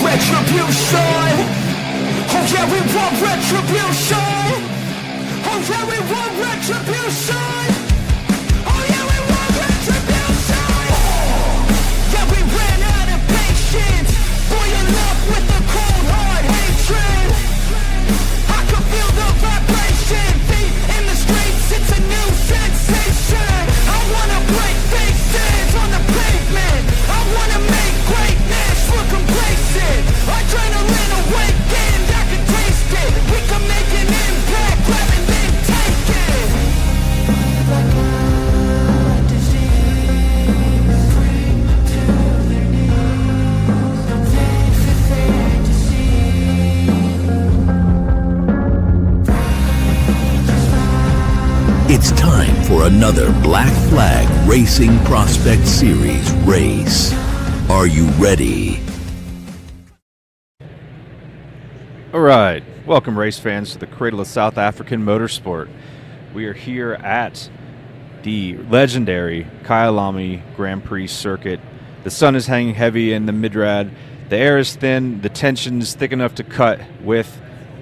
retribution. Oh yeah, we want retribution. Oh yeah, we want retribution. Oh yeah, we want retribution. Yeah, we ran out of patience. Boiling up with the cold hard hatred. I can feel the vibration. Feet in the streets, it's a new sensation. I wanna break faces on the pavement. I wanna make greatness look complacent. Adrenaline awakened, I can taste it. We can make an impact, grab and then take it. Like a disease, bring to their knees. Fade for fantasy. It's time for another Black Flag Racing Prospect Series race. Are you ready? All right, welcome race fans to the cradle of South African motorsport. We are here at the legendary Kyalami Grand Prix circuit. The sun is hanging heavy in the midrad. The air is thin, the tension is thick enough to cut with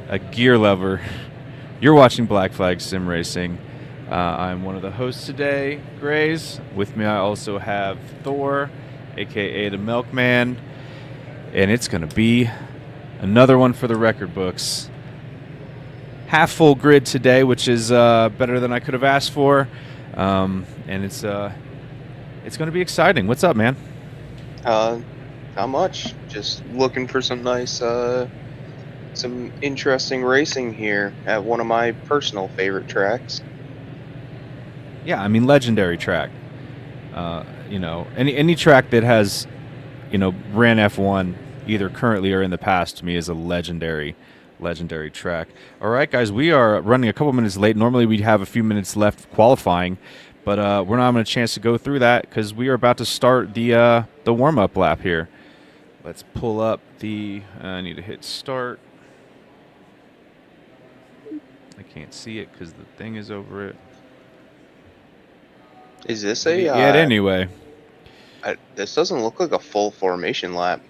a gear lever. You're watching Black Flag Sim Racing. I'm one of the hosts today, Grays. With me I also have Thor, aka the Milkman, and it's going to be another one for the record books. Half full grid today, which is better than I could have asked for, and it's going to be exciting. What's up, man? Not much. Just looking for some nice, some interesting racing here at one of my personal favorite tracks. Yeah, I mean, legendary track. You know, any track that has, you know, ran F1 either currently or in the past to me is a legendary track. All right, guys, we are running a couple minutes late. Normally we'd have a few minutes left qualifying, but we're not having a chance to go through that because we are about to start the warm-up lap here. Let's pull up the. I need to hit start. I can't see it because the thing is over it. Is this a? Yeah. Anyway, this doesn't look like a full formation lap.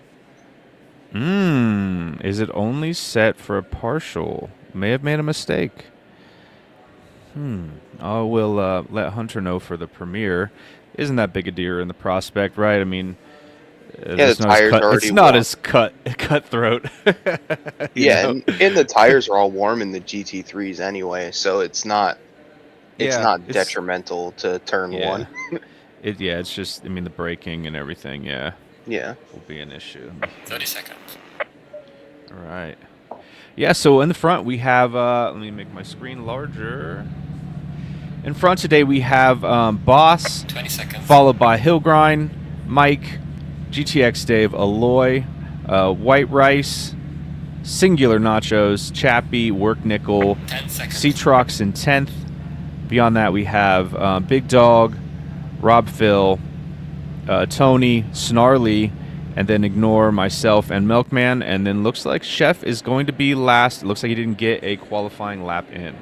Is it only set for a partial? May have made a mistake. I will let Hunter know for the premiere. Isn't that big a deer in the prospect, right? I mean, yeah, the tires already. It's not as cutthroat. Yeah, and the tires are all warm in the GT3s anyway, so it's not. It's not detrimental to turn one. It's just, I mean, the braking and everything, will be an issue. 30 seconds. All right. Yeah, so in the front we have, let me make my screen larger. In front today we have Boss, 20 seconds. followed by Hillgrind, Mike, GTX Dave, Aloy, White Rice, Singular Nachos, Chappie, Work Nickel, 10 seconds. C-Trox in 10th. Beyond that, we have Big Dog, Rob Phil, Tony, Snarly, and then Ignore, myself, and Milkman. And then looks like Chef is going to be last. It looks like he didn't get a qualifying lap in.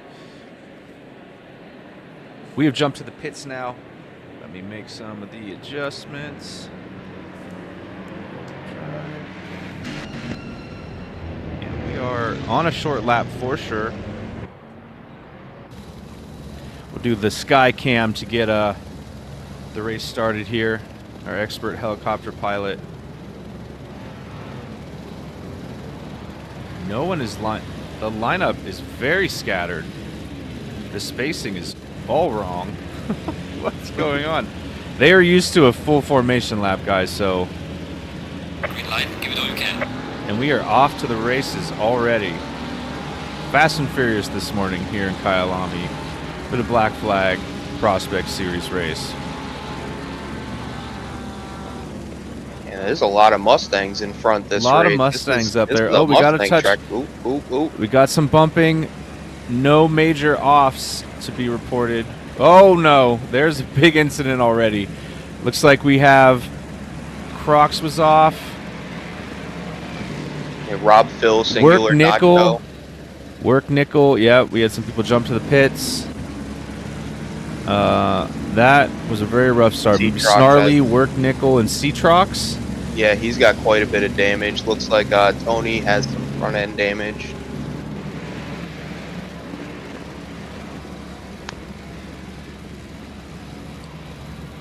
We have jumped to the pits now. Let me make some of the adjustments. And we are on a short lap for sure. We'll do the sky cam to get the race started here. Our expert helicopter pilot. No one is the lineup is very scattered. The spacing is all wrong. What's going on? They are used to a full formation lap, guys, so. Green light, give it all you can. And we are off to the races already. Fast and Furious this morning here in Kyalami for the Black Flag Prospect Series race. Yeah, there's a lot of Mustangs in front this race. A lot of Mustangs up there. Oh, we got to touch. We got some bumping. No major offs to be reported. Oh no, there's a big incident already. Looks like we have Crocs was off. Yeah, Rob Phil, Singular, Work Nickel. Nacho. Work Nickel. Yeah, we had some people jump to the pits. That was a very rough start. C-Trox Snarly, Work Nickel, and C-Trox. Yeah, he's got quite a bit of damage. Looks like Tony has some front end damage.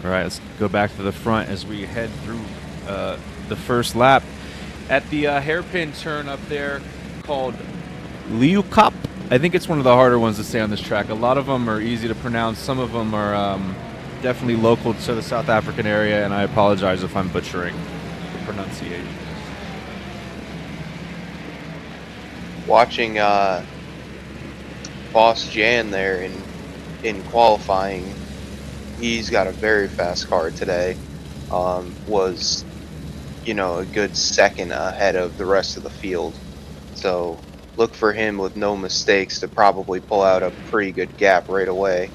All right, let's go back to the front as we head through the first lap. At the hairpin turn up there called Liukop. I think it's one of the harder ones to say on this track. A lot of them are easy to pronounce. Some of them are definitely local to the South African area, and I apologize if I'm butchering the pronunciation. Watching Boss Jan there in qualifying, he's got a very fast car today. Was, a good second ahead of the rest of the field. So look for him with no mistakes to probably pull out a pretty good gap right away.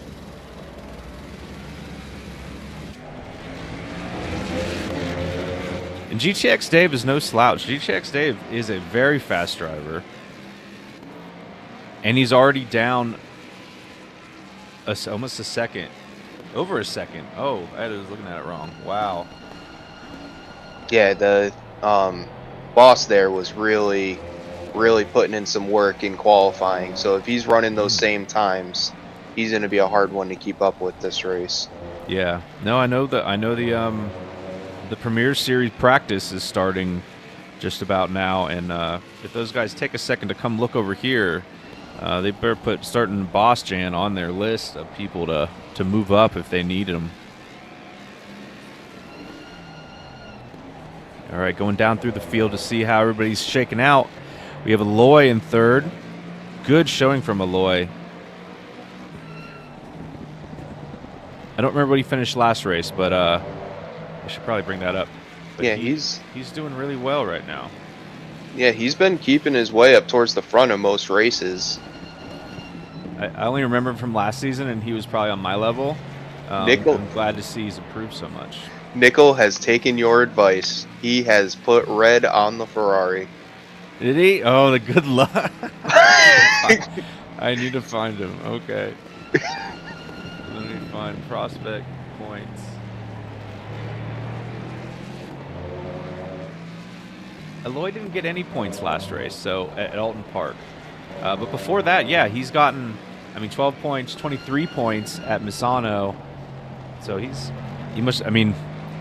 And GTX Dave is no slouch. GTX Dave is a very fast driver. And he's already down almost a second. Over a second. Oh, I was looking at it wrong. Wow. Yeah, the boss there was really putting in some work in qualifying. So if he's running those same times, he's going to be a hard one to keep up with this race. Yeah. No, I know the Premier Series practice is starting just about now, and if those guys take a second to come look over here, they better put starting Boss Jan on their list of people to move up if they need them. All right, going down through the field to see how everybody's shaking out. We have Aloy in third. Good showing from Aloy. I don't remember what he finished last race, but I should probably bring that up. But yeah, he's doing really well right now. Yeah, he's been keeping his way up towards the front of most races. I only remember him from last season, and he was probably on my level. Nickel, I'm glad to see he's improved so much. Nickel has taken your advice. He has put red on the Ferrari. Did he? Oh, the good luck. I need to find him. Okay. Let me find prospect points. Aloy didn't get any points last race, so at Alton Park. But before that, yeah, he's gotten, 12 points, 23 points at Misano. So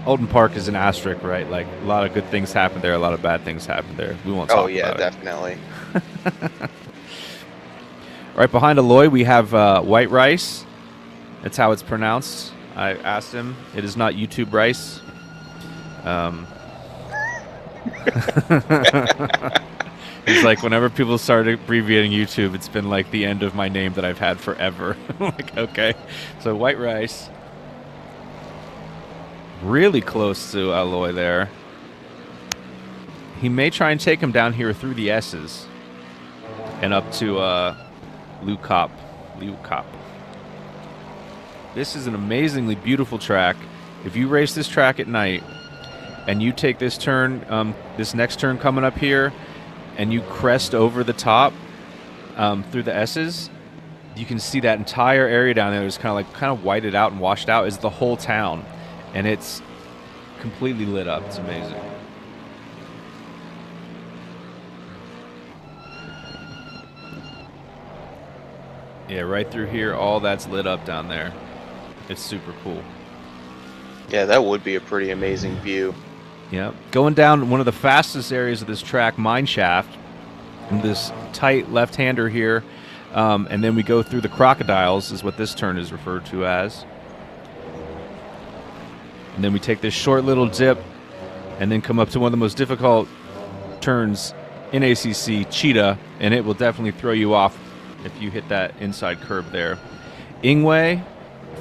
Alton Park is an asterisk, right? Like, a lot of good things happen there, a lot of bad things happen there. We won't talk about it. Oh, yeah, definitely. Right behind Aloy, we have White Rice. That's how it's pronounced. I asked him. It is not YouTube rice. It's like whenever people start abbreviating YouTube, it's been like the end of my name that I've had forever. Like, okay. So White Rice. Really close to Aloy there. He may try and take him down here through the S's and up to Liukop. This is an amazingly beautiful track. If you race this track at night and you take this turn, this next turn coming up here, and you crest over the top through the S's, you can see that entire area down there is kind of whited out and washed out is the whole town. And it's completely lit up. It's amazing. Yeah, right through here, all that's lit up down there. It's super cool. Yeah, that would be a pretty amazing view. Yeah, going down one of the fastest areas of this track, Mine Shaft, and this tight left-hander here, and then we go through the Crocodiles, is what this turn is referred to as. And then we take this short little dip and then come up to one of the most difficult turns in ACC, Cheetah, and it will definitely throw you off if you hit that inside curb there. Ingwe,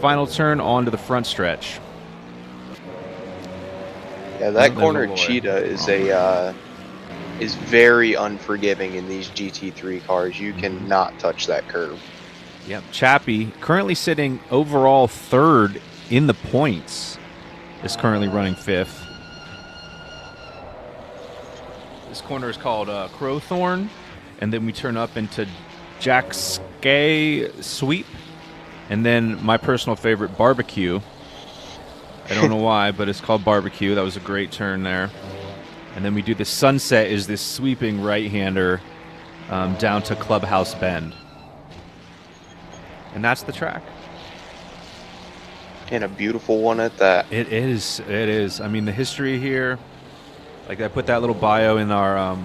final turn onto the front stretch. Yeah, that corner Cheetah is very unforgiving in these GT3 cars. You cannot touch that curve. Yep, Chappie currently sitting overall third in the points. Is currently running fifth. This corner is called Crowthorne, and then we turn up into Jackskay Sweep, and then my personal favorite, Barbecue. I don't know why, but it's called Barbecue. That was a great turn there. And then we do the Sunset is this sweeping right-hander down to Clubhouse Bend. And that's the track. And a beautiful one at that. It is. It is. I mean, the history here, like I put that little bio in our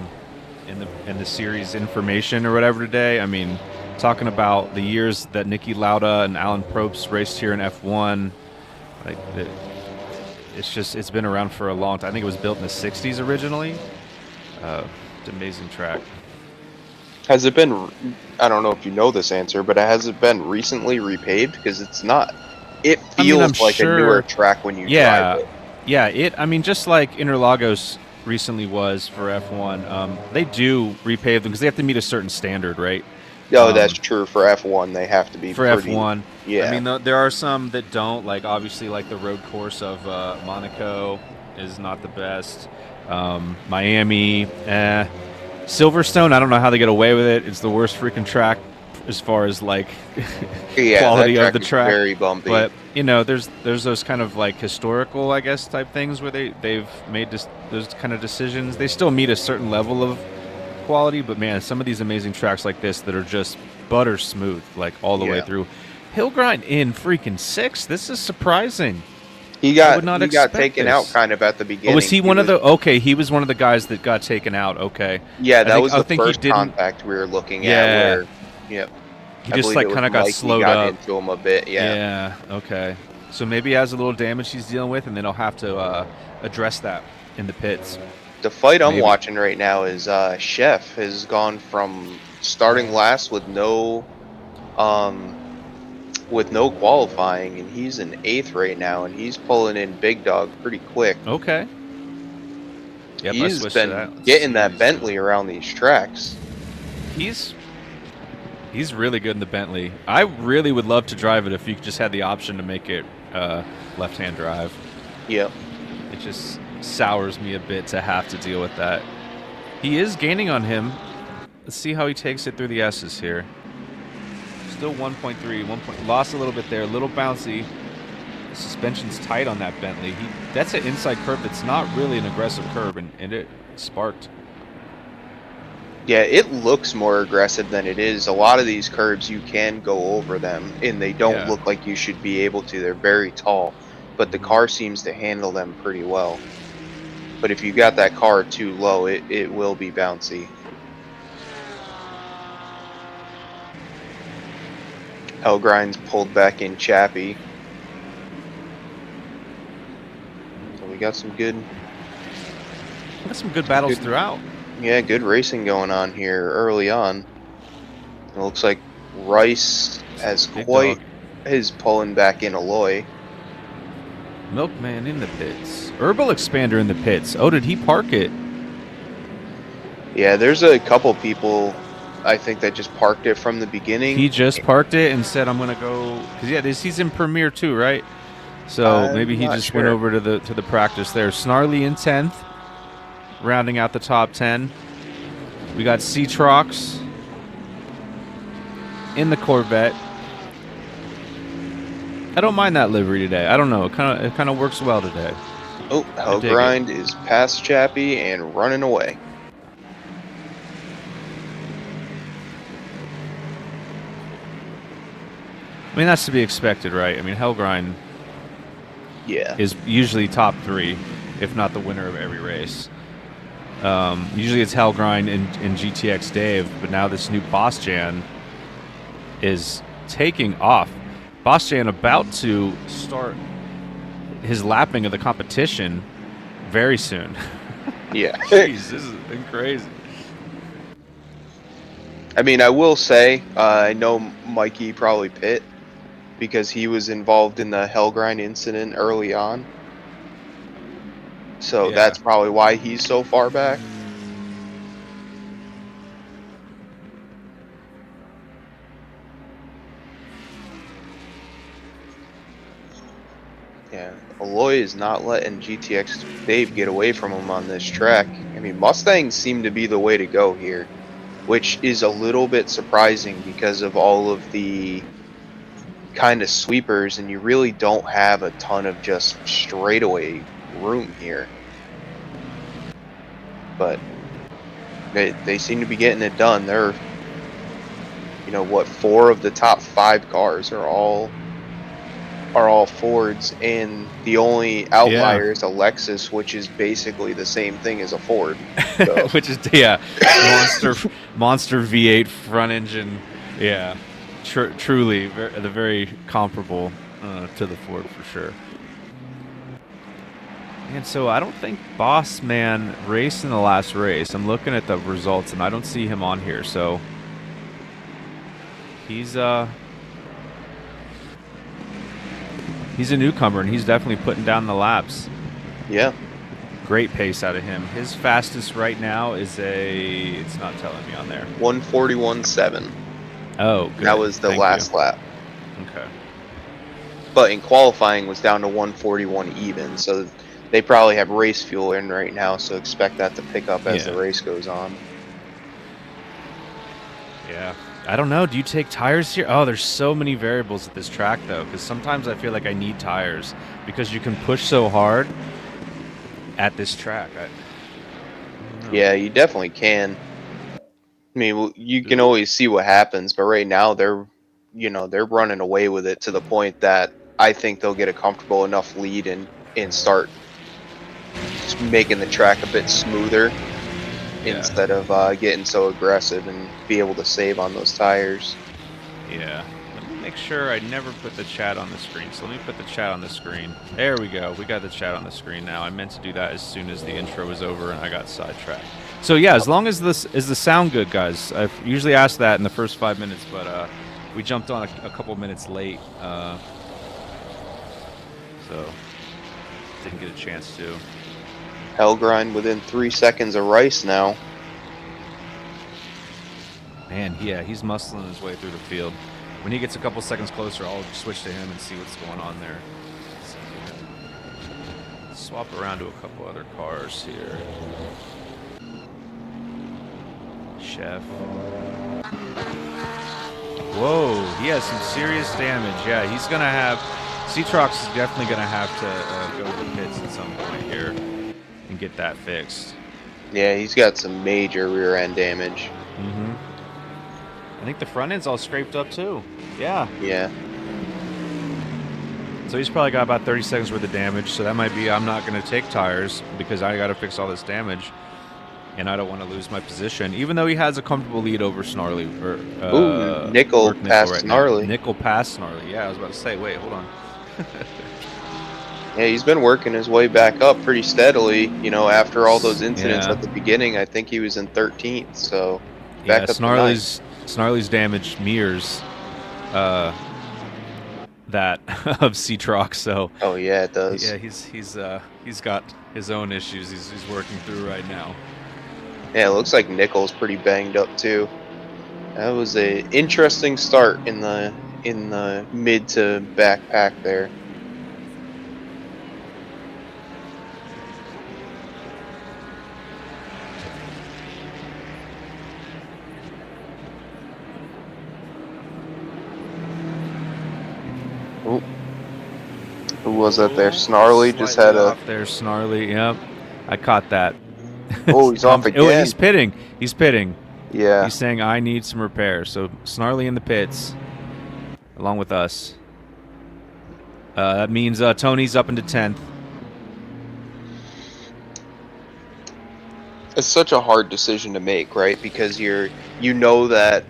in the series information or whatever today. I mean, talking about the years that Niki Lauda and Alan Probst raced here in F1. Like it's been around for a long time. I think it was built in the 60s originally. It's an amazing track. Has it been, I don't know if you know this answer, but has it been recently repaved? Because it's not. It feels like a newer track when you drive it. Yeah, I mean, just like Interlagos recently was for F1, they do repave them because they have to meet a certain standard, right? No, that's true. For F1, they have to be for pretty, F1. Yeah. I mean, there are some that don't. Like, obviously, like the road course of Monaco is not the best. Miami, Silverstone, I don't know how they get away with it. It's the worst freaking track as far as like quality of the track. Very bumpy. But you know, there's those kind of like historical, I guess, type things where they've made those kind of decisions. They still meet a certain level of quality, but man, some of these amazing tracks like this that are just butter smooth, like all the way through. Hillgrind in freaking 6th. This is surprising. He got taken out kind of at the beginning. Oh, was he one of the? Okay, he was one of the guys that got taken out. Okay. Yeah, that was the first contact we were looking at. Where, he just like kind of got slowed up into him a bit. Yeah. Okay. So maybe he has a little damage he's dealing with, and then he'll have to address that in the pits. The fight I'm watching right now is Chef has gone from starting last with no qualifying, and he's in 8th right now, and he's pulling in big dog pretty quick. Okay. Yep, he's been getting that Bentley around these tracks. He's really good in the Bentley. I really would love to drive it if you just had the option to make it left-hand drive. Yep. It just sours me a bit to have to deal with that. He is gaining on him. Let's see how he takes it through the S's here. Still 1.3, lost a little bit there, a little bouncy. The suspension's tight on that Bentley. That's an inside curve that's not really an aggressive curve, and it sparked. Yeah, it looks more aggressive than it is. A lot of these curves, you can go over them, and they don't look like you should be able to. They're very tall, but the car seems to handle them pretty well. But if you got that car too low, it will be bouncy. Hellgrind's pulled back in Chappie. So we got some good battles throughout. Yeah, good racing going on here early on. It looks like Rice has quite his pulling back in Aloy. Milkman in the pits. Herbal Expander in the pits. Oh, did he park it? Yeah, there's a couple people, I think, that just parked it from the beginning. He just parked it and said, "I'm gonna go." Because he's in Premier too, right? So maybe he just went over to the practice there. Snarly in 10th, rounding out the top 10. We got C-Trox in the Corvette. I don't mind that livery today. I don't know. It kind of works well today. Oh, Hellgrind is past Chappie and running away. I mean, that's to be expected, right? I mean, Hellgrind is usually top 3, if not the winner of every race. Usually it's Hellgrind and GTX Dave, but now this new Boss Jan is taking off. Boss Jan about to start his lapping of the competition very soon. Yeah. Jeez, this has been crazy. I mean, I will say, I know Mikey probably pit because he was involved in the Hellgrind incident early on. So that's probably why he's so far back. Yeah, Aloy is not letting GTX Dave get away from him on this track. I mean, Mustangs seem to be the way to go here, which is a little bit surprising because of all of the kind of sweepers, and you really don't have a ton of just straightaway room here. but they seem to be getting it done. They're, you know what, 4 of the top 5 cars are all Fords, and the only outlier is a Lexus, which is basically the same thing as a Ford. So. Which is monster V8 front engine. Yeah, truly the very comparable to the Ford for sure. And so I don't think Boss Man raced in the last race. I'm looking at the results and I don't see him on here. So he's a newcomer and he's definitely putting down the laps. Yeah. Great pace out of him. His fastest right now is it's not telling me on there. 141.7. Oh, good. That was the last lap. Okay. But in qualifying was down to 141 even, so they probably have race fuel in right now, so expect that to pick up as the race goes on. Yeah. I don't know. Do you take tires here? Oh, there's so many variables at this track, though, because sometimes I feel like I need tires because you can push so hard at this track. Yeah, you definitely can. I mean, you can always see what happens, but right now they're running away with it to the point that I think they'll get a comfortable enough lead and start just making the track a bit smoother instead of getting so aggressive and be able to save on those tires. Yeah. Let me make sure I never put the chat on the screen. So let me put the chat on the screen. There we go. We got the chat on the screen now. I meant to do that as soon as the intro was over and I got sidetracked. So yeah, as long as is the sound good, guys. I've usually asked that in the first 5 minutes, but we jumped on a couple minutes late. So didn't get a chance to. Hellgrind within 3 seconds of Rice now. Man, yeah, he's muscling his way through the field. When he gets a couple seconds closer, I'll switch to him and see what's going on there. Let's swap around to a couple other cars here. Chef. Whoa, he has some serious damage. Yeah, he's going to have... Cetrox is definitely going to have to go to the pits at some point here and get that fixed. Yeah, he's got some major rear end damage. Mm-hmm. I think the front end's all scraped up too. Yeah. Yeah. So he's probably got about 30 seconds worth of damage. So that might be I'm not going to take tires because I got to fix all this damage. And I don't want to lose my position, even though he has a comfortable lead over Snarly. Ooh, Nickel past Snarly. Nickel past Snarly. Yeah, I was about to say, wait, hold on. Yeah, he's been working his way back up pretty steadily. You know, after all those incidents at the beginning, I think he was in 13th. So back up Snarly's damage mirrors that of Cetrox. So oh yeah, it does. Yeah, he's got his own issues he's working through right now. Yeah, it looks like Nickel's pretty banged up too. That was a interesting start in the mid to back pack there. Ooh. Who was that there? Snarly just had a... Off there, Snarly, yep. I caught that. Oh, he's off again. Oh, he's pitting. He's pitting. Yeah. He's saying, I need some repair. So Snarly in the pits, along with us. That means Tony's up into 10th. It's such a hard decision to make, right? Because you know that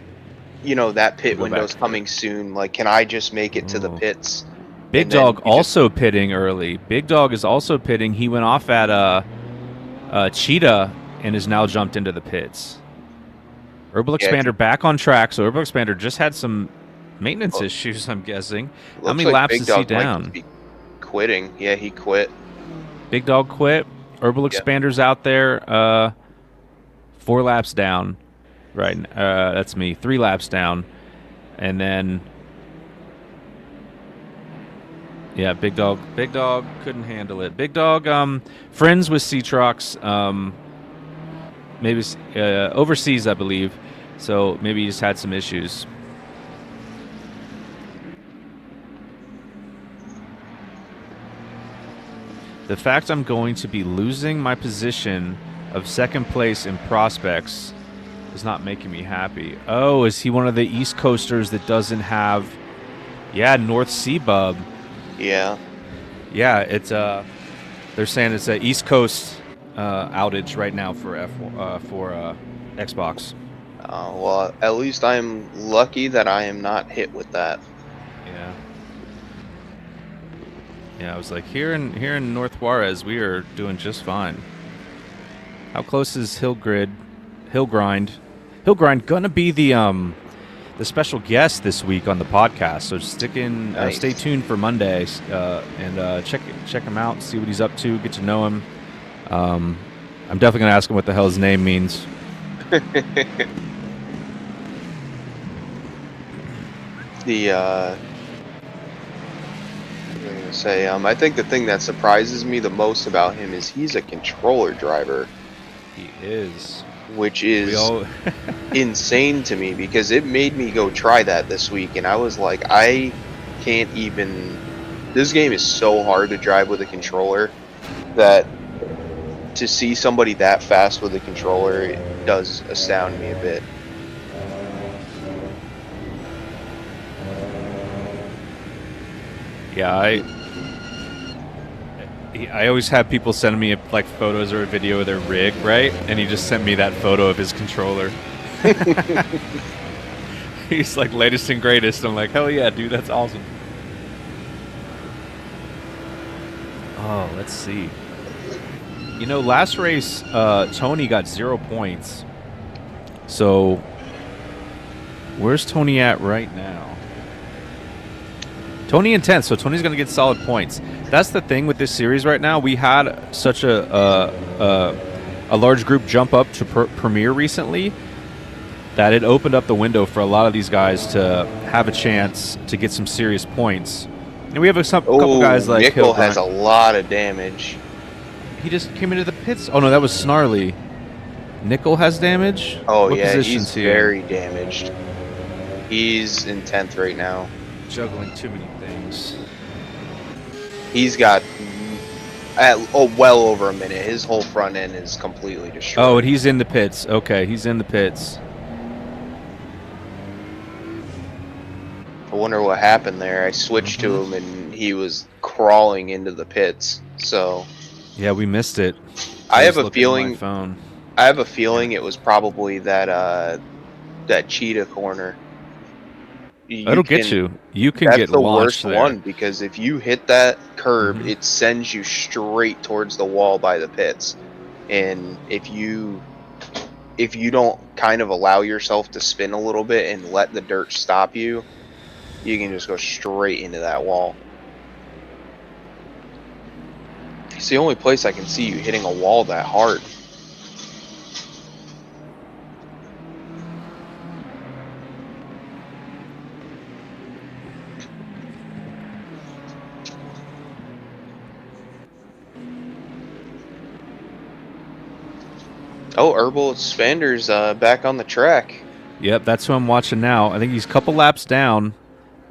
pit window's coming soon. Like, can I just make it to the pits? Big Dog also pitting early. Big Dog is also pitting. He went off at Cheetah and is now jumped into the pits. Herbal Expander back on track. So Herbal Expander just had some maintenance issues, I'm guessing. How many laps is he down? Might be quitting. Yeah, he quit. Big Dog quit. Herbal Expander's out there. 4 laps down. Right. That's me. 3 laps down. And then... Yeah, Big Dog couldn't handle it. Big Dog, friends with Cetrox, maybe overseas, I believe. So maybe he just had some issues. The fact I'm going to be losing my position of second place in prospects is not making me happy. Oh, is he one of the East Coasters that doesn't have? Yeah, North Sea Bub. Yeah. Yeah, it's they're saying it's an East Coast outage right now for Xbox. Well, at least I'm lucky that I am not hit with that. Yeah. Yeah, I was like, here in North Juarez, we are doing just fine. How close is Hillgrind gonna be the special guest this week on the podcast? So Nice. stay tuned for Monday, and check him out, see what he's up to, get to know him. I'm definitely gonna ask him what the hell his name means. I think the thing that surprises me the most about him is he's a controller driver, He is. which is insane to me because it made me go try that this week, and I was like, I can't even. This game is so hard to drive with a controller that to see somebody that fast with a controller, it does astound me a bit. Yeah, I always have people sending me like photos or a video of their rig, right? And he just sent me that photo of his controller. He's like latest and greatest. I'm like, hell yeah, dude, that's awesome. Oh, let's see. You know, last race, Tony got 0 points. So, where's Tony at right now? Tony in 10th, so Tony's going to get solid points. That's the thing with this series right now. We had such a large group jump up to Premier recently that it opened up the window for a lot of these guys to have a chance to get some serious points. And we have a couple guys like Nickel has a lot of damage. He just came into the pits. Oh no, that was Snarly. Nickel has damage. Oh What yeah, position's he's he in? very damaged. He's in 10th right now. Juggling too many things. He's got well over a minute. His whole front end is completely destroyed. Oh, and he's in the pits. Okay, he's in the pits. I wonder what happened there. I switched to him and he was crawling into the pits. So Yeah, we missed it. I have was a looking at my feeling. phone. I have a feeling it was probably that cheetah corner. It'll get you. You can That's get the launched worst there. one because if you hit that curb, it sends you straight towards the wall by the pits, and if you don't kind of allow yourself to spin a little bit and let the dirt stop you, you can just go straight into that wall. It's the only place I can see you hitting a wall that hard. Oh, Herbal Expander's back on the track. Yep, that's who I'm watching now. I think he's a couple laps down.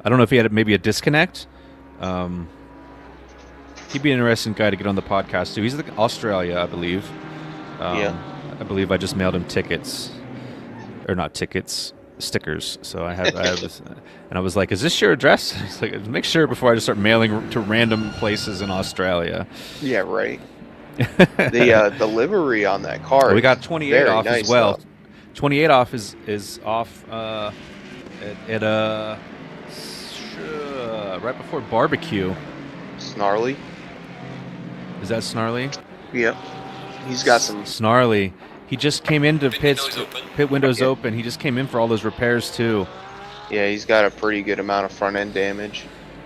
I don't know if he had maybe a disconnect. He'd be an interesting guy to get on the podcast too. He's in Australia, I believe. Yeah. I believe I just mailed him tickets, or not tickets, stickers. So I have this, and I was like, "Is this your address?" He's like, "Make sure before I just start mailing to random places in Australia." Yeah, right. The livery on that car. We got is 28 very off nice, as well. though. 28 off is off at right before barbecue. Snarly. Is that Snarly? Yep. He's got some. Snarly. He just came into pits. windows open. Pit windows Yeah. open. He just came in for all those repairs too. Yeah, he's got a pretty good amount of front end damage.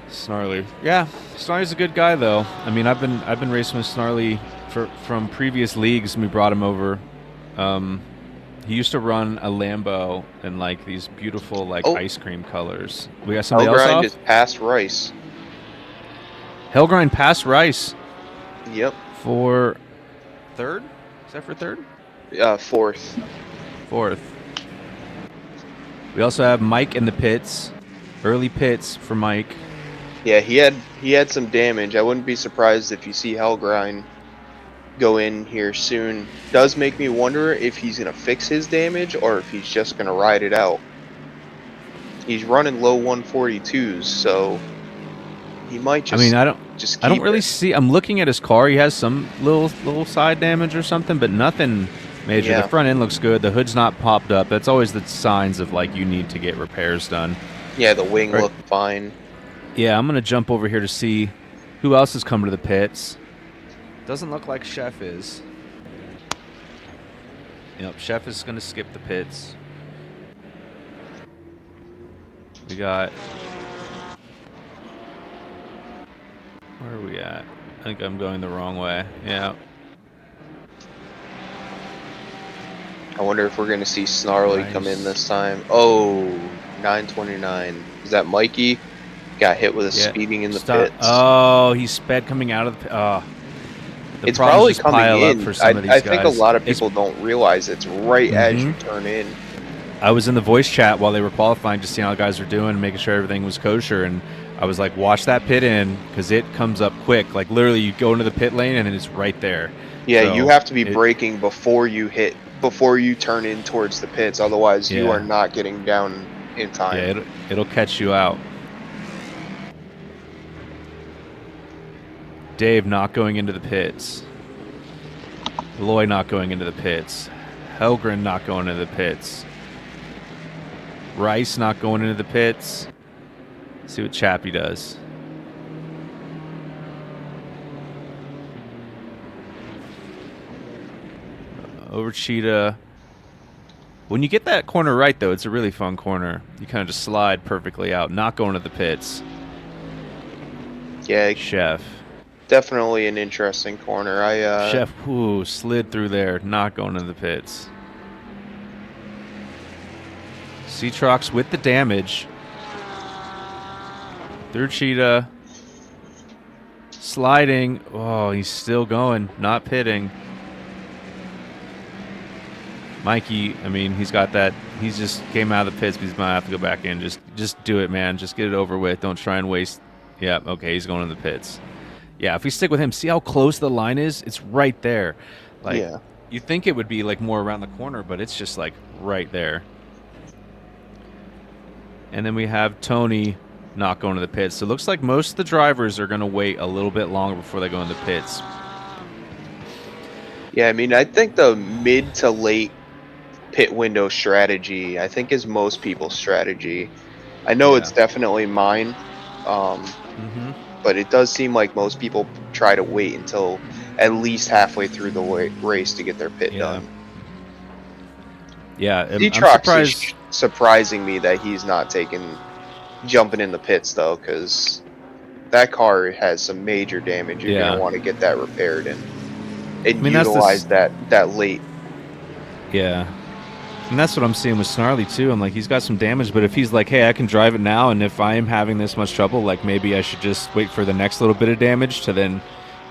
Snarly. Yeah, Snarly's a good guy though. I mean, I've been racing with Snarly from previous leagues, and we brought him over. He used to run a Lambo in like these beautiful like ice cream colors. We got somebody else Hellgrind off. is past Rice. Hellgrind passed Rice Yep. for third. Is that for third? Fourth. Fourth. We also have Mike in the pits. Early pits for Mike. Yeah, he had some damage. I wouldn't be surprised if you see Hellgrind go in here soon. Does make me wonder if he's going to fix his damage or if he's just going to ride it out. He's running low 142s, so he might just. I mean, just. I don't really see. I'm looking at his car. He has some little side damage or something, but nothing major. Yeah. The front end looks good. The hood's not popped up. That's always the signs of like you need to get repairs done. Yeah, the wing Right. looked fine. Yeah, I'm gonna jump over here to see who else is coming to the pits. Doesn't look like Chef is. Yep, Chef is gonna skip the pits. We got. Where are we at? I think I'm going the wrong way. Yeah. I wonder if we're going to see Snarly come in this time. Oh, 929. Is that Mikey? Got hit with a speeding in the pits. Oh, he sped coming out of the pit. Oh. The It's problems probably just pile coming up in. for some of these I think a guys. lot of people don't realize it's right as you Mhm. turn in. I was in the voice chat while they were qualifying, just seeing how the guys were doing, making sure everything was kosher, and I was like, watch that pit in, because it comes up quick. Like, literally, you go into the pit lane, and it's right there. Yeah, So you have to be braking before you turn in towards the pits. Otherwise, you Yeah. are not getting down in time. Yeah, it'll catch you out. Dave not going into the pits. Loy not going into the pits. Helgren not going into the pits. Rice not going into the pits. See what Chappie does. Over Cheetah. When you get that corner right, though, it's a really fun corner. You kind of just slide perfectly out, not going to the pits. Yeah, Chef. definitely an interesting corner. Chef, whoo, slid through there, not going to the pits. Seatrox with the damage. Through Cheetah. Sliding. Oh, he's still going, not pitting. Mikey, I mean, he's got that. He's just came out of the pits, but he's going to have to go back in. Just do it, man. Just get it over with. Don't try and waste. Yeah, okay, he's going to the pits. Yeah, if we stick with him, see how close the line is? It's right there. Like, Yeah. you think it would be like more around the corner, but it's just like right there. And then we have Tony not going to the pits. So it looks like most of the drivers are going to wait a little bit longer before they go in the pits. Yeah, I mean, I think the mid to late pit window strategy, I think, is most people's strategy. I know it's definitely mine, but it does seem like most people try to wait until at least halfway through the race to get their pit done. Yeah, I'm D-Trox surprised. is surprising me that he's not jumping in the pits, though, because that car has some major damage. You're going to want to get that repaired and utilize that late. Yeah. And that's what I'm seeing with Snarly, too. I'm like, he's got some damage, but if he's like, hey, I can drive it now, and if I am having this much trouble, like, maybe I should just wait for the next little bit of damage to then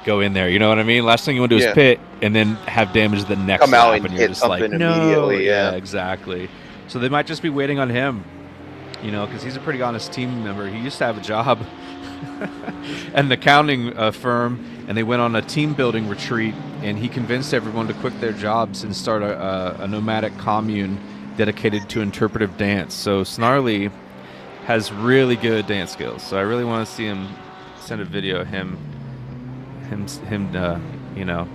go in there. You know what I mean? Last thing you want to do is pit and then have damage the next Come out lap, and you're hit just something like, no. immediately, Yeah, exactly. So they might just be waiting on him, you know, because he's a pretty honest team member. He used to have a job at an accounting firm, and they went on a team building retreat, and he convinced everyone to quit their jobs and start a nomadic commune dedicated to interpretive dance. So Snarly has really good dance skills. So I really want to see him send a video of him you know,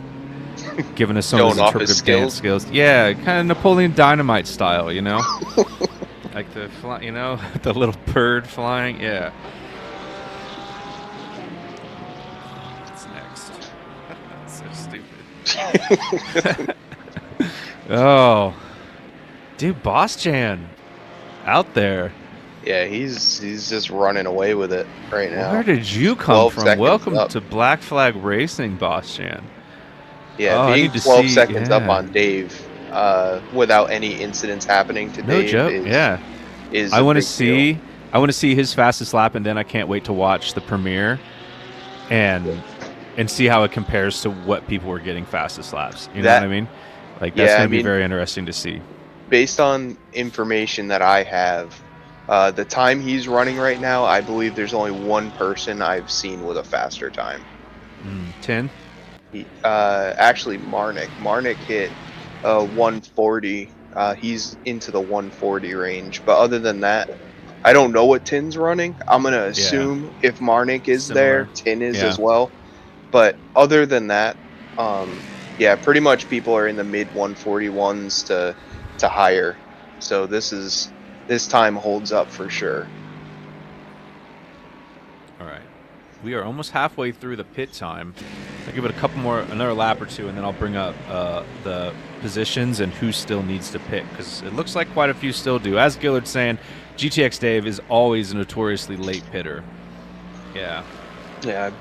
giving us some of his Showing off his interpretive dance skills. Yeah, kind of Napoleon Dynamite style, you know? Like the fly, you know, the little bird flying. Yeah. What's next? So stupid. Oh, dude, Boss Jan, out there. Yeah, he's just running away with it right now. Where did you come 12 from? seconds Welcome up. to Black Flag Racing, Boss Jan. Yeah, I being need to 12 see- seconds up yeah. on Dave without any incidents happening to No Dave joke. is I a want to big deal. see. I want to see his fastest lap, and then I can't wait to watch the premiere, and see how it compares to what people were getting fastest laps. You know what I mean? Like that's Yeah, going I to be mean- very interesting to see. Based on information that I have, the time he's running right now, I believe there's only one person I've seen with a faster time. 10. Actually, Marnik hit 140. He's into the 140 range. But other than that, I don't know what Tin's running. I'm gonna assume if Marnik is there, Similar. Tin is Yeah. as well. But other than that, yeah, pretty much people are in the mid 141s to higher. So this time holds up for sure. All right. We are almost halfway through the pit time. I'll give it another lap or two, and then I'll bring up the positions and who still needs to pit, because it looks like quite a few still do. As Gillard's saying, GTX Dave is always a notoriously late pitter. Yeah. Yeah, I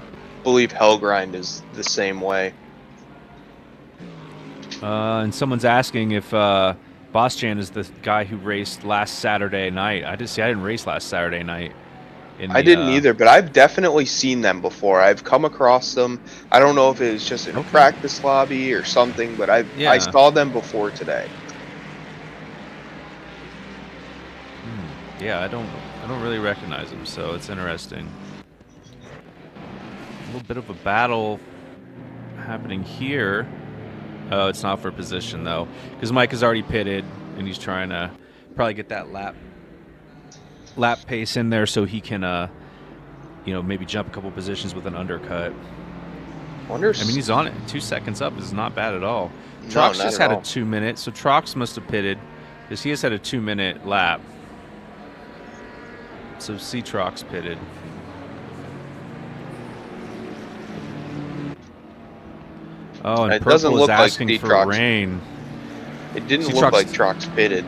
believe Hellgrind is the same way. And someone's asking if Boschan is the guy who raced last Saturday night. I didn't race last Saturday night. I didn't either, but I've definitely seen them before. I've come across them. I don't know if it was just in a practice lobby or something, but I saw them before today. Yeah, I don't really recognize them, so it's interesting. A little bit of a battle happening here. Oh, it's not for position though, because Mike is already pitted and he's trying to probably get that lap pace in there so he can maybe jump a couple positions with an undercut. I mean, he's on it. 2 seconds up is not bad at all. Trox just had a 2 minute, so Trox must have pitted because he has had a 2 minute lap. So C Trox pitted. Oh, and it doesn't Purple is look asking like for rain. It didn't look like Trox pitted.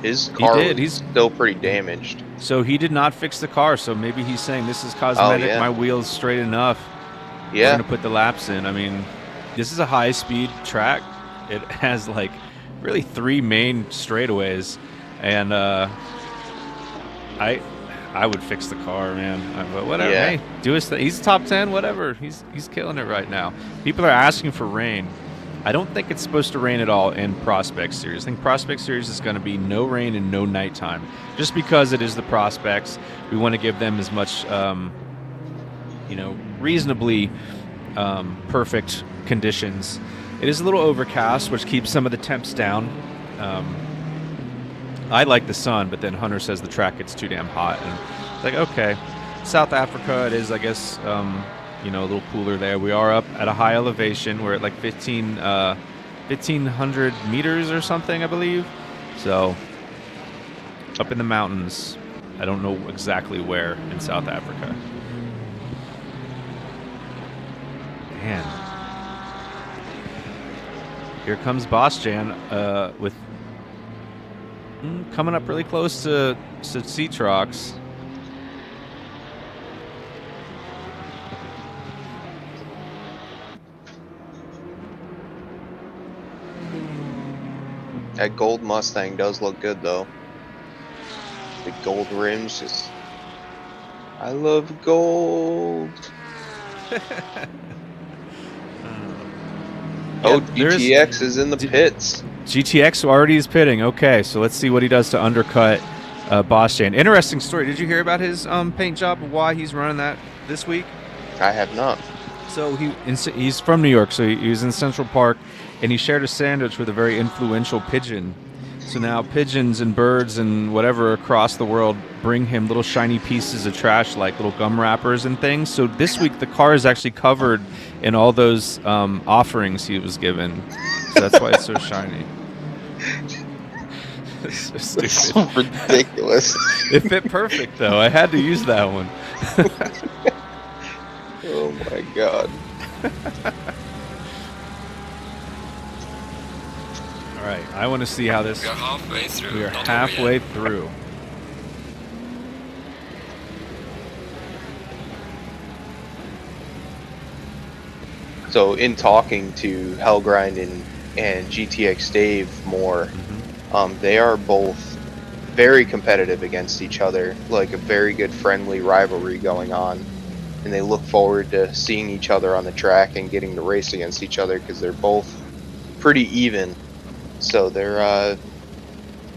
His car was still pretty damaged. So he did not fix the car, so maybe he's saying this is cosmetic, my wheel's straight enough. Yeah. We're going to put the laps in. I mean, this is a high-speed track. It has, like, really 3 main straightaways. And I would fix the car, man. But whatever. Yeah. Hey, do his thing. He's top 10, whatever. He's killing it right now. People are asking for rain. I don't think it's supposed to rain at all in Prospect Series. I think Prospect Series is going to be no rain and no nighttime. Just because it is the Prospects, we want to give them as much, reasonably perfect conditions. It is a little overcast, which keeps some of the temps down. I like the sun, but then Hunter says the track gets too damn hot. And it's like, okay, South Africa, it is, I guess, a little cooler there. We are up at a high elevation. We're at like 1,500 meters or something, I believe. So, up in the mountains. I don't know exactly where in South Africa. Man. Here comes Boschan with coming up really close to C-Trox. That gold Mustang does look good, though. The gold rims just... I love gold. GTX is in the pits. GTX already is pitting. Okay, so let's see what he does to undercut Boschan. Interesting story. Did you hear about his paint job? Why he's running that this week? I have not. So he's from New York, so he was in Central Park, and he shared a sandwich with a very influential pigeon. So now pigeons and birds and whatever across the world bring him little shiny pieces of trash, like little gum wrappers and things. So this week the car is actually covered in all those offerings he was given. So that's why it's so shiny. It's so stupid. It's so ridiculous. It fit perfect, though. I had to use that one. Oh my god. All right, I want to see how this... We are halfway through. We are halfway through. So in talking to Hellgrind and GTX Dave more, they are both very competitive against each other, like a very good friendly rivalry going on. And they look forward to seeing each other on the track and getting to race against each other because they're both pretty even. So they're,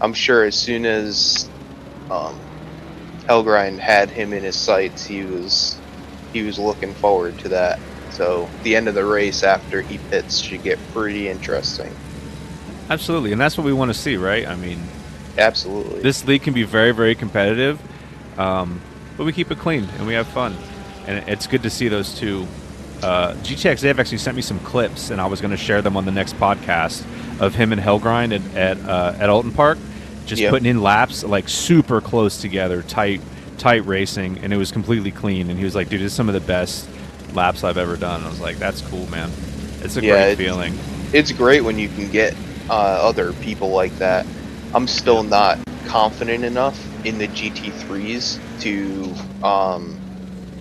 I'm sure as soon as Hellgrind had him in his sights, he was looking forward to that. So the end of the race after he pits should get pretty interesting. Absolutely, and that's what we want to see, right? I mean, Absolutely. this league can be very, very competitive, but we keep it clean and we have fun, and it's good to see those two. GTX Dave actually sent me some clips, and I was going to share them on the next podcast of him and Hellgrind at Alton Park, just Yep. putting in laps like super close together, tight racing, and it was completely clean. And he was like, "Dude, this is some of the best laps I've ever done." And I was like, "That's cool, man. It's a great feeling." It's great when you can get other people like that. I'm still not confident enough in the GT3s to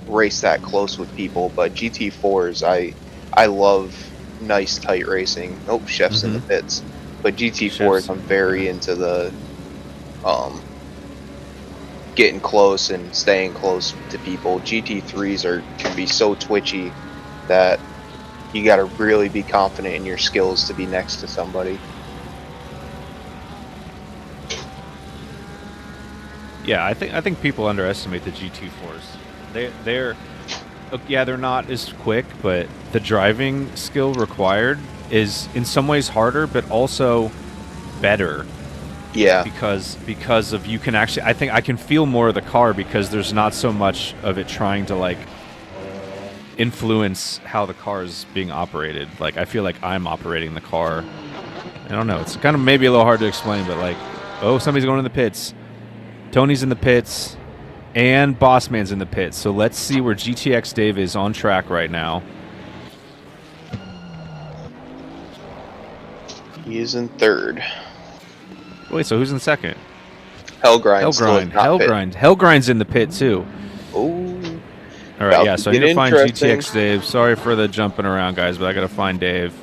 race that close with people, but GT4s, I love nice tight racing. Oh, Chef's in the pits, but GT4s, Chef's- I'm very into the getting close and staying close to people. GT3s can be so twitchy that you got to really be confident in your skills to be next to somebody. Yeah, I think people underestimate the GT4s. They're not as quick, but the driving skill required is in some ways harder, but also better Yeah, because of you can actually. I think I can feel more of the car because there's not so much of it trying to like influence how the car is being operated. Like I feel like I'm operating the car. I don't know. It's kind of maybe a little hard to explain, but like, oh, somebody's going in the pits. Tony's in the pits, and Bossman's in the pits. So let's see where GTX Dave is on track right now. he is in third. Wait, so who's in second? Hellgrind. Hellgrind's in the pit too. Oh, All right, yeah. So I need to find interesting. GTX Dave. Sorry for the jumping around, guys, but I gotta find Dave.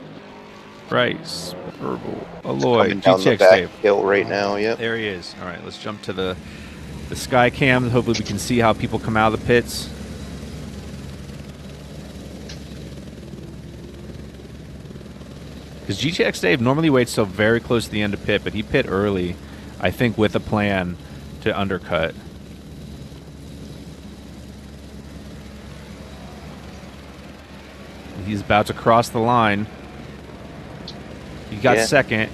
Rice, Herbal, Alloy, coming down the GTX back Dave. hill right now. Yep. There he is. All right, let's jump to the sky cam. Hopefully we can see how people come out of the pits. Because GTX Dave normally waits till very close to the end of pit, but he pit early, I think, with a plan to undercut. He's about to cross the line. He got second.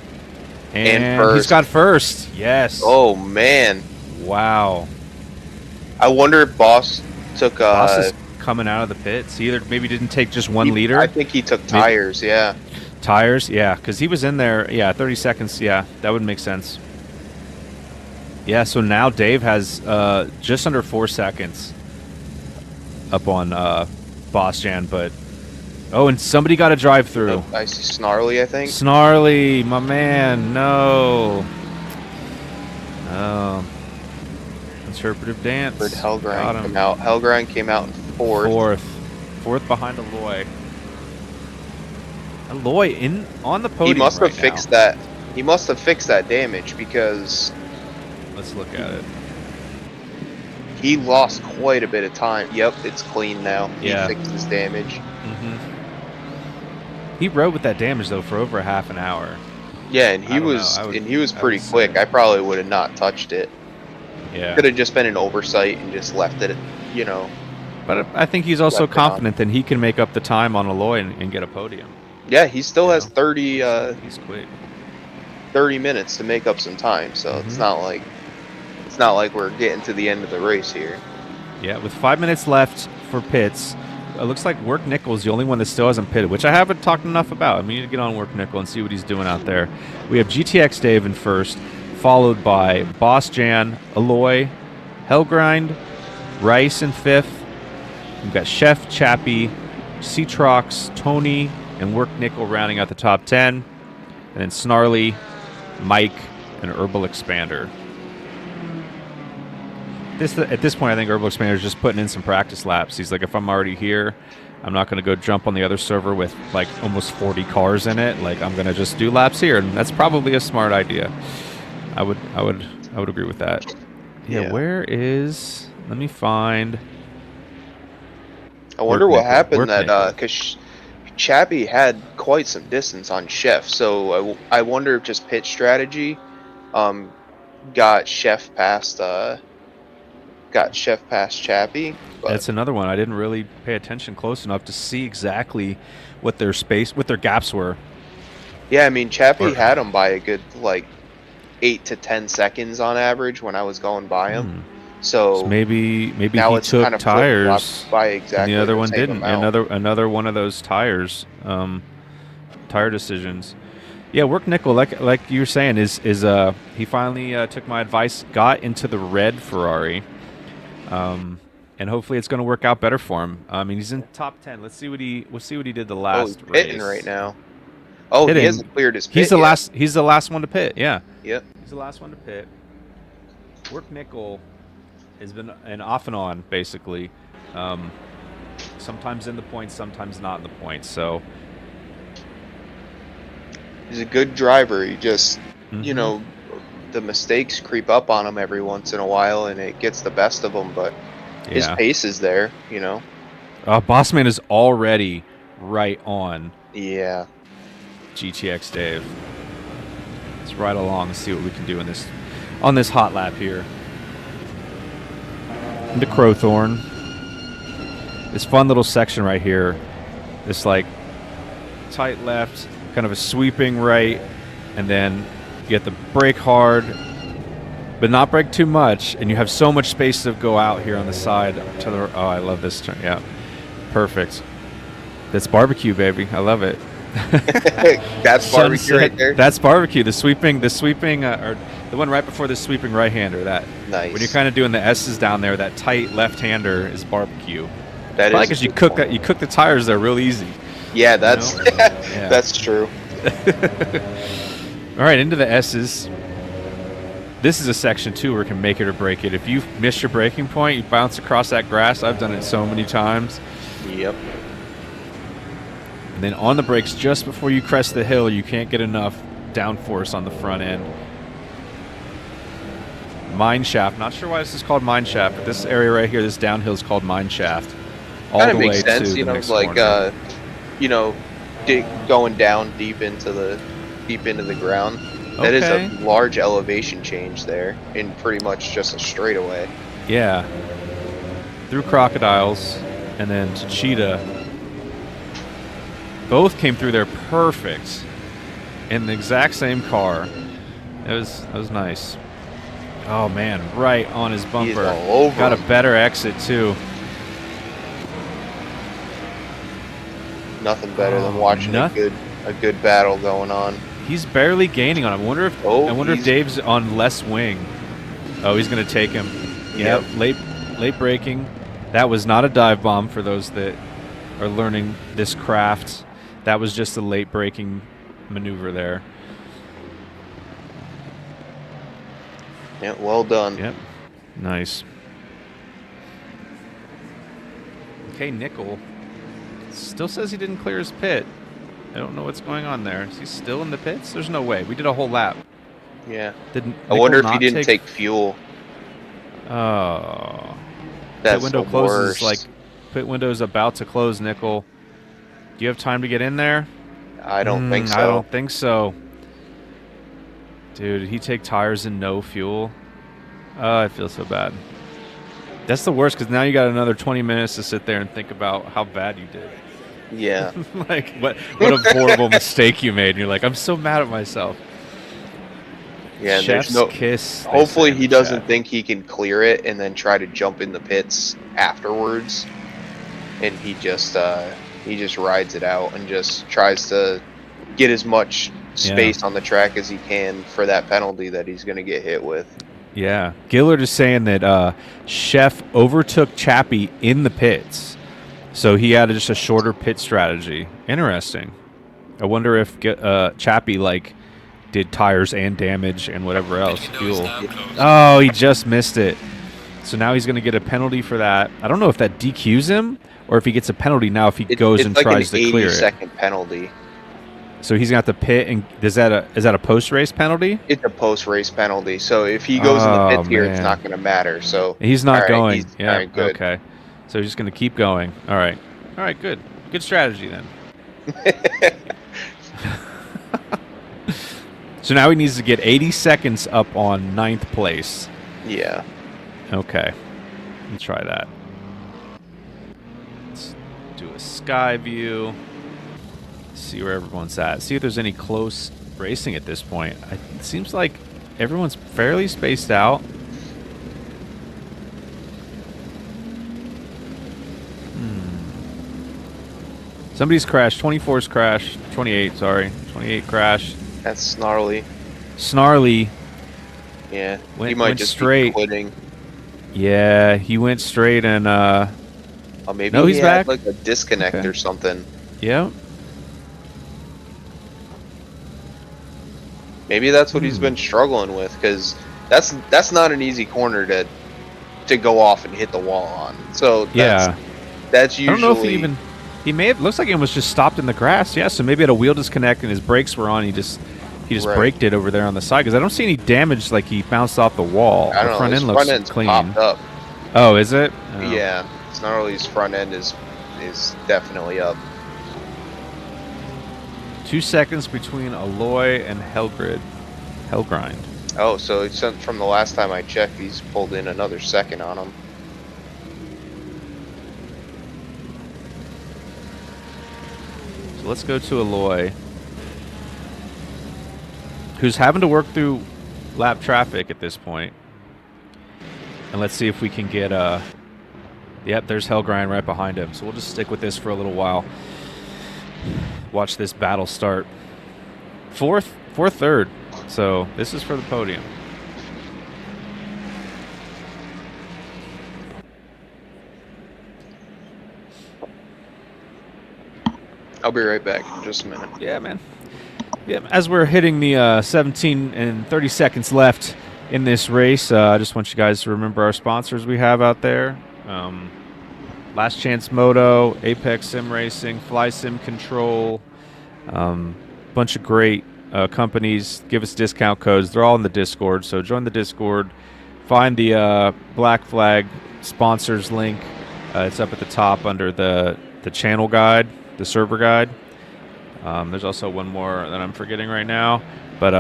And first. he's got first. Yes. Oh man, Wow. I wonder if Boss took Boss is coming out of the pits. He either maybe didn't take just one liter. I think he took tires. Yeah. Tires, yeah, because he was in there. Yeah, 30 seconds. Yeah, that would make sense. Yeah, so now Dave has just under 4 seconds up on Boss Jan, but and somebody got a drive through. I see Snarly, I think. Snarly, my man, no. Interpretive dance. Where'd Got Hellgrind him. come out? Hellgrind came out in fourth. Fourth behind Alloy. Alloy on the podium. He must have right fixed now. that. He must have fixed that damage because Let's look at it. he lost quite a bit of time. Yep, it's clean now. Yeah. He fixed his damage. He rode with that damage though for over half an hour. Yeah, and I he don't was know. I would pretty say- quick. I probably would have not touched it. Yeah, Could have just been an oversight and just left it. You know. but I think he's also Left it on. confident that he can make up the time on Alloy and get a podium. Yeah, he still You has know? 30 He's quick. minutes to make up some time. So Mm-hmm. it's not like we're getting to the end of the race here. Yeah, with 5 minutes left for pits, it looks like Work Nickel's the only one that still hasn't pitted, which I haven't talked enough about. I mean, you need to get on Work Nickel and see what he's doing out there. We have GTX Dave in first, followed by Boss Jan, Alloy, Hellgrind, Rice in fifth. We've got Chef, Chappie, Cetrox, Tony, and Work Nickel rounding out the top 10. And then Snarly, Mike, and Herbal Expander. At this point, I think Herbal Expander is just putting in some practice laps. He's like, if I'm already here, I'm not going to go jump on the other server with like almost 40 cars in it. Like I'm going to just do laps here, and that's probably a smart idea. I would agree with that. Yeah. Where is? Let me find. I wonder Work what Nickel. happened Work that Nickel. because Chappie had quite some distance on Chef, so I wonder if just pit strategy got Chef past got Chef past Chappie. But That's another one. I didn't really pay attention close enough to see exactly what their gaps were. yeah, I mean, Chappie Or- had him by a good like 8 to 10 seconds on average when I was going by him. So, So maybe now he it's took kind of tires, flip-flopped by exactly and the other the one same didn't. amount. Another one of those tire decisions. Yeah, Work Nickel, like you were saying, is he finally took my advice, got into the red Ferrari, and hopefully it's going to work out better for him. I mean, he's in top 10. We'll see what he did the Oh, last he's race. pitting right now. Oh, Pitting. he hasn't cleared his pit He's the yet. last. He's the last one to pit. Yeah. Yep. He's the last one to pit. Work Nickel has been an off and on, basically. Sometimes in the points, sometimes not in the points. So He's a good driver. He just, Mhm. you know, the mistakes creep up on him every once in a while, and it gets the best of him. But his yeah, pace is there, you know. Bossman is already right on Yeah. GTX Dave. Let's ride along and see what we can do on this hot lap here. Into Crowthorne. This fun little section right here. This like tight left, kind of a sweeping right, and then you have to brake hard, but not brake too much, and you have so much space to go out here on the side to the. Oh, I love this turn. Yeah, perfect. That's barbecue, baby. I love it. That's barbecue Sunset. right there. That's barbecue. The sweeping, or the one right before the sweeping right-hander. That Nice. when you're kind of doing the S's down there, that tight left-hander is barbecue. That Probably is because a you good cook point. that you cook the tires there real easy. Yeah, that's know? Yeah. that's true. All right, into the S's. This is a section too where it can make it or break it. If you miss your braking point, you bounce across that grass. I've done it so many times. Yep. And then on the brakes, just before you crest the hill, you can't get enough downforce on the front end. Mine shaft. Not sure why this is called mine shaft, but this area right here, this downhill is called mine shaft. All Kind the of makes way sense, to you the know, next like corner. you know, going down deep into the ground. That is Okay. a large elevation change there, in pretty much just a straightaway. Yeah. Through Crocodiles and then to Cheetah. Both came through there perfect in the exact same car. That was nice. Oh man, right on his bumper. all over Got a him. better exit too. Nothing better than Oh, watching a good battle going on. He's barely gaining on him. I wonder if he's- Dave's on less wing. Oh, he's gonna take him. Yep. Late braking. That was not a dive bomb for those that are learning this craft. That was just a late braking maneuver there. Yeah, well done. Yep. Nice. Okay, Nickel still says he didn't clear his pit. I don't know what's going on there. Is he still in the pits? There's no way. We did a whole lap. Yeah. Didn't I wonder if he didn't take fuel. Oh. That's Pit window the closes worst. like pit window's about to close, Nickel. Do you have time to get in there? I don't think so. I don't think so. Dude, did he take tires and no fuel? Oh, I feel so bad. That's the worst because now you got another 20 minutes to sit there and think about how bad you did. Yeah. Like what a horrible mistake you made. And you're like, I'm so mad at myself. Yeah, and Chef's there's no. kiss. they Hopefully say in he the doesn't chat. think he can clear it and then try to jump in the pits afterwards, and he just rides it out and just tries to get as much space on the track as he can for that penalty that he's going to get hit with. Yeah. Gillard is saying that Chef overtook Chappie in the pits. So he had just a shorter pit strategy. Interesting. I wonder if Chappie did tires and damage and whatever else. Pit window is Fuel. now closed. Oh, he just missed it. So now he's going to get a penalty for that. I don't know if that DQs him or if he gets a penalty now if he goes it's and like tries an to clear it. 80-second penalty. So he's got the pit, and is that a post race penalty? It's a post-race penalty, so if he goes in the pits here, it's man. not going to matter. So He's not all right, going. he's- Yeah. all right, good. Okay. So he's just going to keep going. All right. All right. Good. Good strategy then. So now he needs to get 80 seconds up on 9th place. Yeah. Okay. Let's try that. Let's do a sky view. See where everyone's at. See if there's any close racing at this point. It seems like everyone's fairly spaced out. Somebody's crashed. 24's crashed. 28, sorry. 28 crashed. That's Snarly. Snarly. Yeah. Went, he might went just straight. be quitting. Yeah, he went straight and Oh, maybe no, he he's had back. like a disconnect Okay. or something. yeah. Maybe that's what he's been struggling with, because that's not an easy corner to go off and hit the wall on. So that's usually. I don't know if he may have. Looks like he was just stopped in the grass. Yeah, so maybe had a wheel disconnect and his brakes were on. He just Right. braked it over there on the side because I don't see any damage. Like he bounced off the wall. I don't The know. front His end looks front end's clean. popped up. Oh, is it? Oh. Yeah, Snarly's front end is definitely up. 2 seconds between Alloy and Hellgrind. Oh, so it's from the last time I checked, he's pulled in another second on him. So let's go to Alloy, who's having to work through lap traffic at this point. And let's see if we can get yep, there's Hellgrind right behind him. So we'll just stick with this for a little while. Watch this battle start. Fourth, third. So this is for the podium. I'll be right back in just a minute. Yeah, man. Yeah, as we're hitting the 17 and 30 seconds left in this race, I just want you guys to remember our sponsors we have out there. Last Chance Moto, Apex Sim Racing, Fly Sim Control, bunch of great companies. Give us discount codes. They're all in the Discord, so join the Discord. Find the Black Flag sponsors link. It's up at the top under the channel guide, the server guide. There's also one more that I'm forgetting right now, but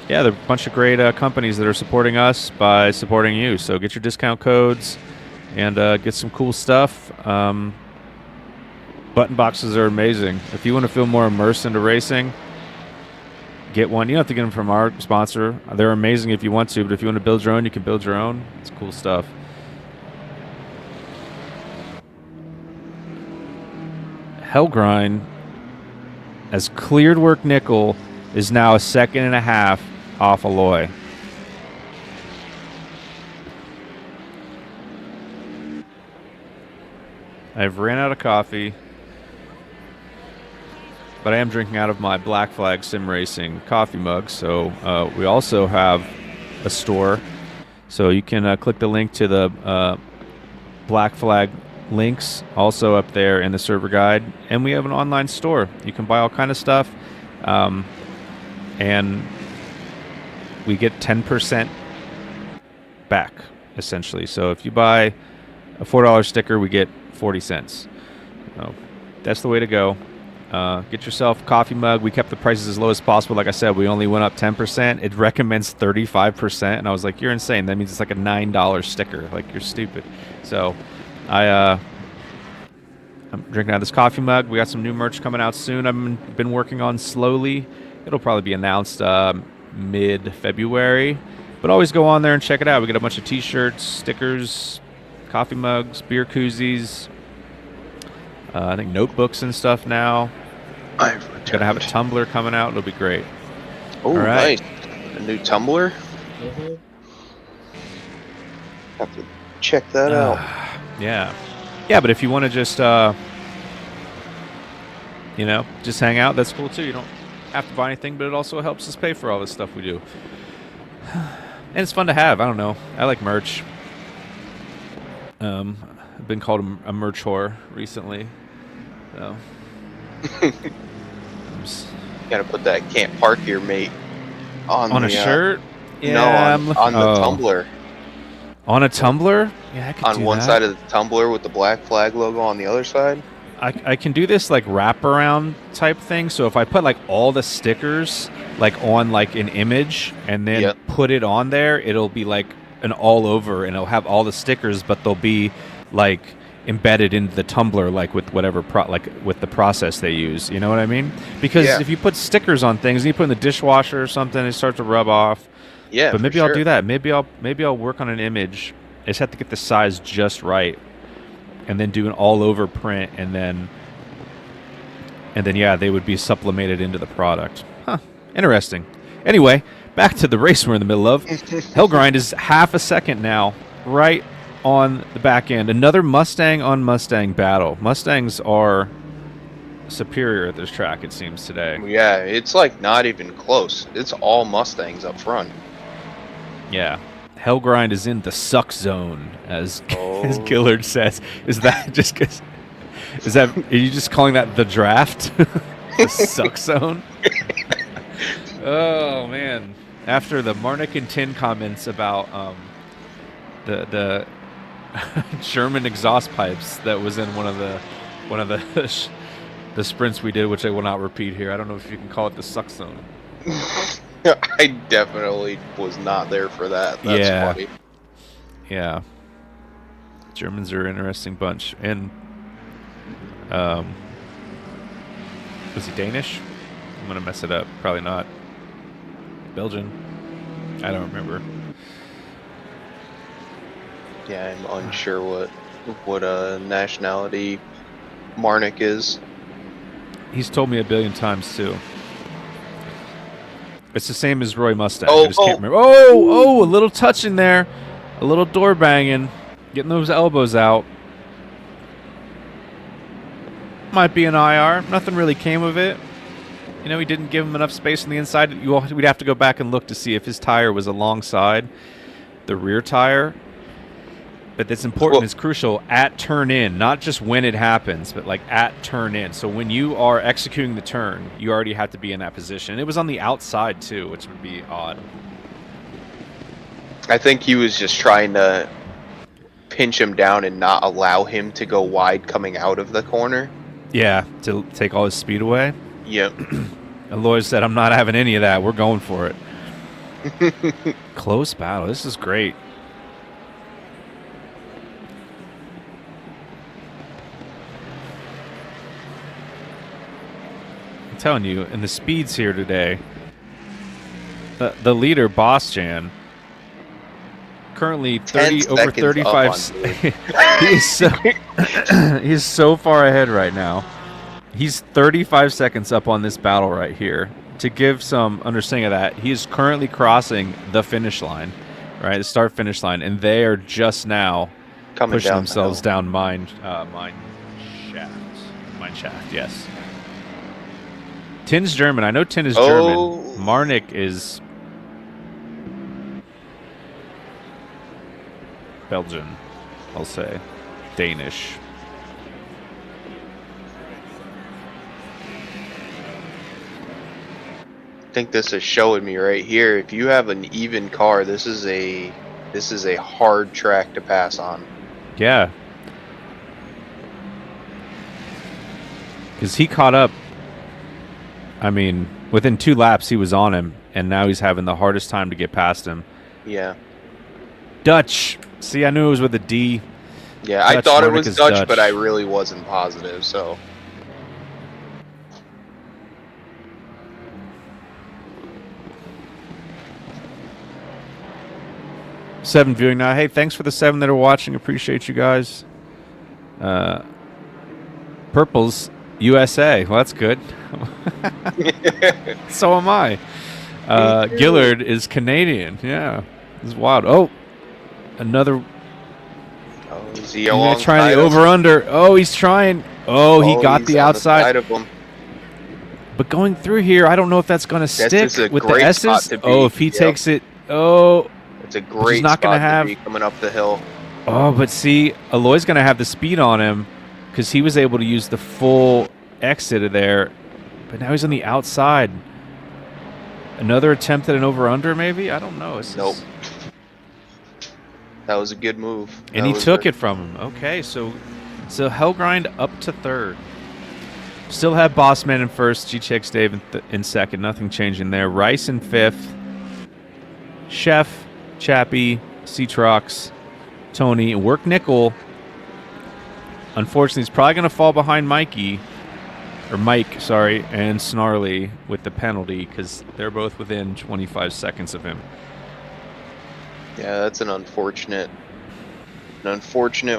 yeah, there are a bunch of great companies that are supporting us by supporting you. So get your discount codes and get some cool stuff. Button boxes are amazing. If you want to feel more immersed into racing, get one. You don't have to get them from our sponsor. They're amazing if you want to, but if you want to build your own, you can build your own. It's cool stuff. Hellgrind, as cleared work nickel, is now a second and a half off Alloy. I've ran out of coffee, but I am drinking out of my Black Flag Sim Racing coffee mug. So we also have a store, so you can click the link to the Black Flag links also up there in the server guide, and we have an online store. You can buy all kind of stuff, and we get 10% back essentially. So if you buy a $4 sticker, we get 40 cents. So that's the way to go. Get yourself a coffee mug. We kept the prices as low as possible. Like I said, we only went up 10%. It recommends 35%, and I was like, you're insane. That means it's like a $9 sticker. Like, you're stupid. So I'm drinking out of this coffee mug. We got some new merch coming out soon. I've been working on slowly. It'll probably be announced mid-February. But always go on there and check it out. We got a bunch of t-shirts, stickers, coffee mugs, beer koozies, I think notebooks and stuff now. I've Going to have a tumbler coming out. It'll be great. Oh, All right. nice. A new tumbler? Have to check that out. Yeah. Yeah, but if you want to just, just hang out, that's cool too. You don't have to buy anything, but it also helps us pay for all this stuff we do. And it's fun to have. I don't know. I like merch. I've been called a merch whore recently. So. Gotta put that "can't park here, mate" on a the, shirt? Yeah. No, on the tumbler. On a tumbler? Yeah, I could On do one that. side of the tumbler with the Black Flag logo on the other side. I can do this like wraparound type thing. So if I put like all the stickers like on like an image and then Yep. put it on there, it'll be like an all over, and it'll have all the stickers, but they'll be like embedded into the tumbler, like with whatever with the process they use. You know what I mean? Because Yeah. if you put stickers on things and you put in the dishwasher or something, it starts to rub off. Yeah, But maybe for I'll sure. do that. Maybe I'll work on an image. I just have to get the size just right, and then do an all over print, and then yeah, they would be sublimated into the product. Huh. Interesting. Anyway, back to the race we're in the middle of. Hellgrind is half a second now, right on the back end. Another Mustang on Mustang battle. Mustangs are superior at this track, it seems, today. Yeah, it's like not even close. It's all Mustangs up front. Yeah. Hellgrind is in the suck zone, as as Oh. Gillard says. Is that just 'cause- is that are you just calling that the draft? The suck zone? Oh man. After the Marnik and Tin comments about the German exhaust pipes that was in one of the the sprints we did, which I will not repeat here. I don't know if you can call it the suck zone. I definitely was not there for that. That's Yeah. funny. Yeah. Germans are an interesting bunch. And was he Danish? I'm gonna mess it up. Probably not. Belgian. I don't remember. Yeah, I'm unsure what nationality Marnik is. He's told me a billion times too. It's the same as Roy Mustang. Oh, I just can't remember. Oh, a little touch in there. A little door banging. Getting those elbows out. Might be an IR. Nothing really came of it. You know, he didn't give him enough space on the inside. We'd have to go back and look to see if his tire was alongside the rear tire. But that's important. Well- It's crucial at turn in, not just when it happens, but like at turn in. So when you are executing the turn, you already have to be in that position. It was on the outside too, which would be odd. I think he was just trying to pinch him down and not allow him to go wide coming out of the corner. Yeah, to take all his speed away. Yep. And Lloyd said, "I'm not having any of that. We're going for it." Close battle. This is great. I'm telling you, and the speeds here today. The leader, Boss Jan, currently 10 over seconds 35. up on He is so he is so far ahead right now. He's 35 seconds up on this battle right here. To give some understanding of that, he is currently crossing the finish line, right? The start-finish line, and they are just now Coming pushing down themselves the hill. down mine shaft. Mine shaft, yes. Tin's German. I know Tin is Oh. German. Marnik is Belgian, I'll say. Danish. I think this is showing me right here. If you have an even car, this is a hard track to pass on. Yeah. Because he caught up. I mean, within 2 laps, he was on him, and now he's having the hardest time to get past him. Yeah. Dutch. See, I knew it was with a D. Yeah, I Dutch, thought it Marnik was is Dutch, Dutch. but I really wasn't positive, so. Seven viewing now. Hey, thanks for the 7 that are watching. Appreciate you guys. Purple's USA. Well, that's good. So am I. Gillard is Canadian. Yeah. This is wild. Oh, another. Oh, is he He's along trying the over-under. Oh, he's trying. Oh, he got he's the on outside. side of him. But going through here, I don't know if that's going to stick just a with the great spot S's. to be. Oh, if he Yep. takes it. Oh. It's a great not spot gonna to have- be coming up the hill. Oh, but see, Aloy's going to have the speed on him because he was able to use the full exit of there. But now he's on the outside. Another attempt at an over-under, maybe? I don't know. Nope. That was a good move. And he took it from him. Okay, so Hellgrind up to 3rd. Still have Bossman in 1st, G-Chex Dave in 2nd. Nothing changing there. Rice in 5th. Chef, Chappie, Seatrox, Tony, work Nickel. Unfortunately, he's probably going to fall behind Mike, and Snarly with the penalty because they're both within 25 seconds of him. Yeah, that's an unfortunate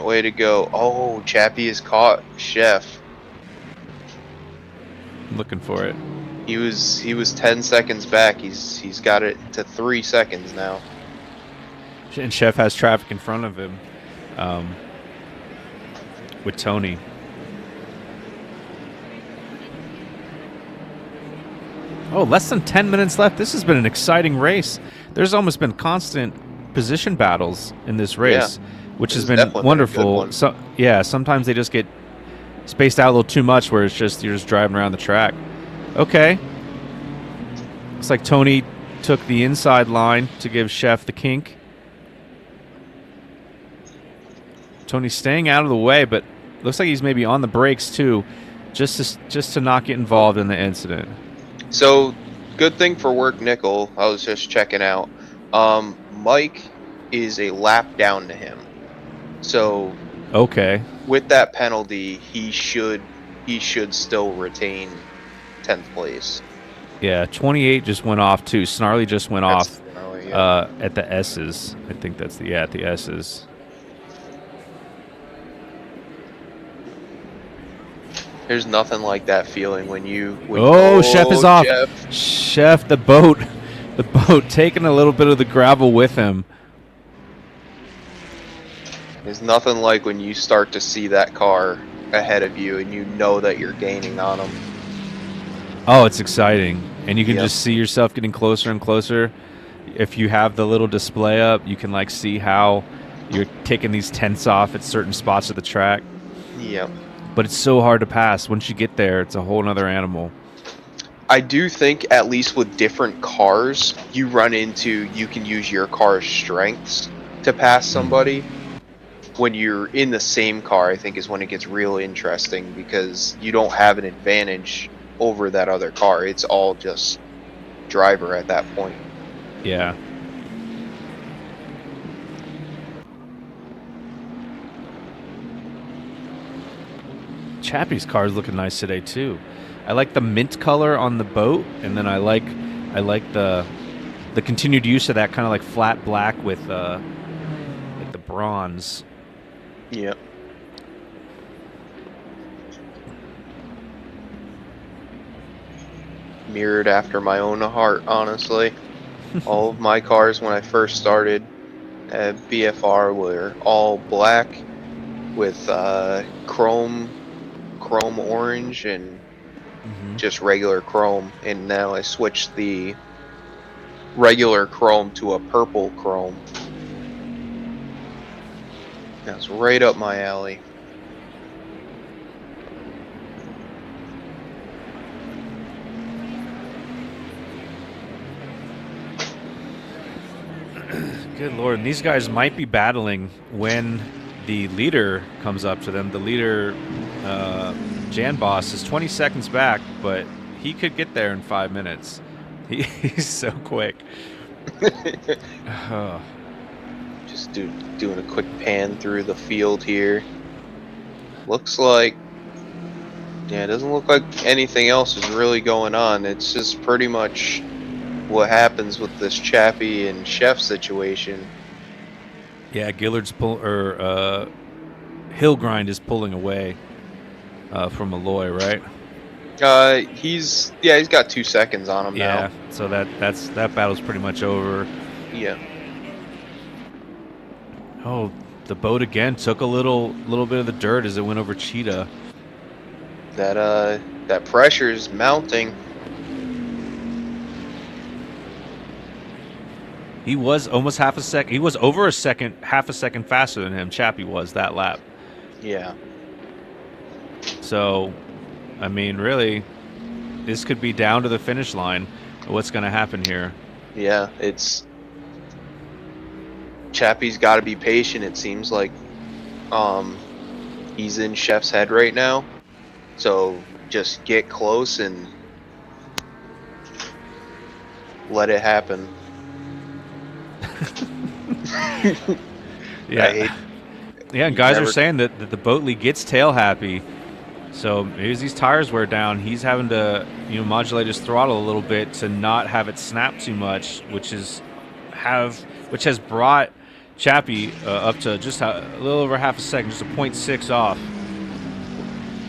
way to go. Oh, Chappie is caught Chef. I'm looking for it. He was 10 seconds back. He's got it to 3 seconds now. And Chef has traffic in front of him with Tony. Oh, less than 10 minutes left. This has been an exciting race. There's almost been constant position battles in this race, which has been wonderful. So yeah, sometimes they just get spaced out a little too much where it's just you're just driving around the track. Okay. Looks like Tony took the inside line to give Chef the kink. Tony's staying out of the way, but looks like he's maybe on the brakes too, just to not get involved in the incident. So, good thing for work Nickel. I was just checking out. Mike is a lap down to him. So, okay, with that penalty, he should still retain 10th place. Yeah, 28 just went off too. Snarly just went off Snarly, yeah. at the S's. I think that's at the S's. There's nothing like that feeling when Chef is off. Chef, the boat taking a little bit of the gravel with him. There's nothing like when you start to see that car ahead of you and you know that you're gaining on them. Oh, it's exciting. And you can just see yourself getting closer and closer. If you have the little display up, you can like see how you're taking these tenths off at certain spots of the track. Yep. But it's so hard to pass. Once you get there, it's a whole other animal. I do think, at least with different cars, you can use your car's strengths to pass somebody. When you're in the same car, I think is when it gets real interesting because you don't have an advantage over that other car. It's all just driver at that point. Yeah. Chappie's car is looking nice today too. I like the mint color on the boat, and then I like the continued use of that kind of like flat black with like the bronze. Yep. Mirrored after my own heart, honestly. All of my cars when I first started at BFR were all black with chrome orange and just regular chrome, and now I switched the regular chrome to a purple chrome. That's right up my alley. Good Lord, and these guys might be battling when the leader comes up to them. The leader, Jan Boss, is 20 seconds back, but he could get there in 5 minutes. He's so quick. Just doing a quick pan through the field here. Looks like, it doesn't look like anything else is really going on. It's just pretty much what happens with this Chappie and Chef situation. Yeah, Hillgrind is pulling away from Malloy, right? He's got 2 seconds on him now. Yeah, so that battle's pretty much over. Yeah. Oh, the boat again took a little bit of the dirt as it went over Cheetah. That pressure is mounting. He was almost half a second. He was over half a second faster than him. Chappie was that lap. Yeah. So, I mean, really, this could be down to the finish line. What's going to happen here? Yeah, Chappie's got to be patient. It seems like he's in Chef's head right now. So just get close and let it happen. Yeah, yeah, and guys are saying that the Boatley gets tail happy. So maybe as these tires wear down, he's having to modulate his throttle a little bit to not have it snap too much, which has brought Chappie up to just a little over half a second, just a 0.6 off.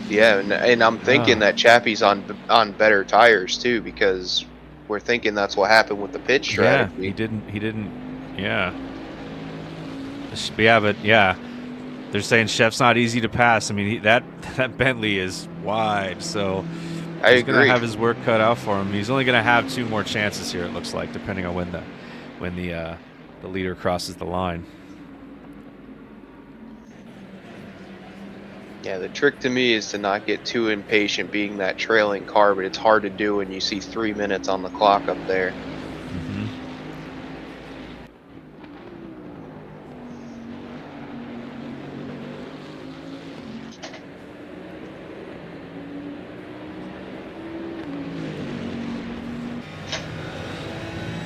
Yeah, and I'm thinking that Chappie's on better tires too, because we're thinking that's what happened with the pitch strategy. Yeah, he didn't. Yeah. Yeah, but yeah. They're saying Chef's not easy to pass. I mean, that Bentley is wide, so he's going to have his work cut out for him. He's only going to have 2 more chances here, it looks like, depending on when the leader crosses the line. Yeah, the trick to me is to not get too impatient being that trailing car, but it's hard to do when you see 3 minutes on the clock up there.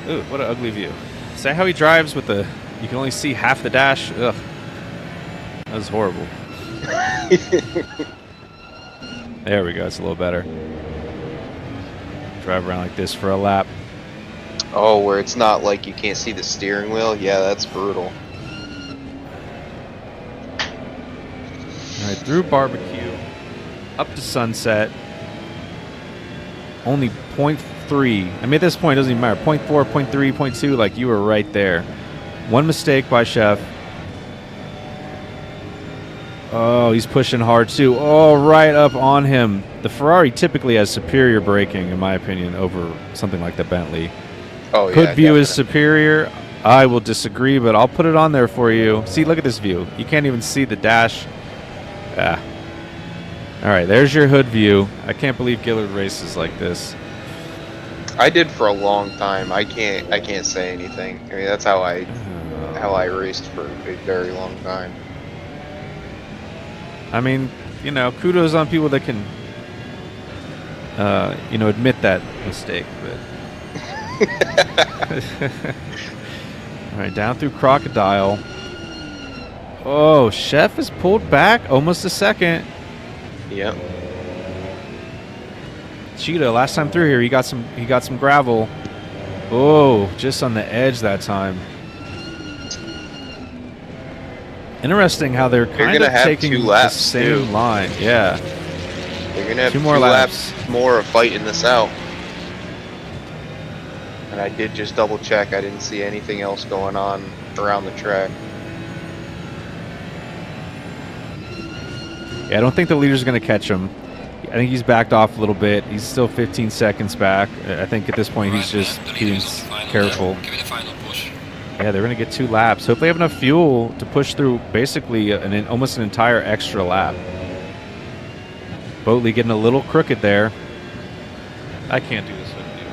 Ooh, what an ugly view. Is that how he drives with you can only see half the dash? Ugh. That was horrible. There we go, it's a little better. Drive around like this for a lap. Oh, where it's not like you can't see the steering wheel? Yeah, that's brutal. Alright, through Barbecue, up to Sunset. Only 0.3. I mean, at this point, it doesn't even matter. 0.4, 0.3, 0.2, like you were right there. One mistake by Chef. Oh, he's pushing hard too. Oh, right up on him. The Ferrari typically has superior braking, in my opinion, over something like the Bentley. Oh, yeah. Hood view is superior. I will disagree, but I'll put it on there for you. See, look at this view. You can't even see the dash. Ah. All right, there's your hood view. I can't believe Gillard races like this. I did for a long time. I can't say anything. I mean, that's how I raced for a very long time. I mean, kudos on people that can, admit that mistake. But all right, down through Crocodile. Oh, Chef is pulled back almost a second. Yep. Cheetah, last time through here, he got some gravel. Oh, just on the edge that time. Interesting how they're kind of taking the same line. Yeah. They're going to have 2 more laps more of fighting this out. And I did just double check. I didn't see anything else going on around the track. Yeah, I don't think the leader's going to catch him. I think he's backed off a little bit. He's still 15 seconds back. I think at this point he's just being careful. Give it a final push. Yeah, they're going to get 2 laps. Hope they have enough fuel to push through basically almost an entire extra lap. Boatley getting a little crooked there. I can't do this with you.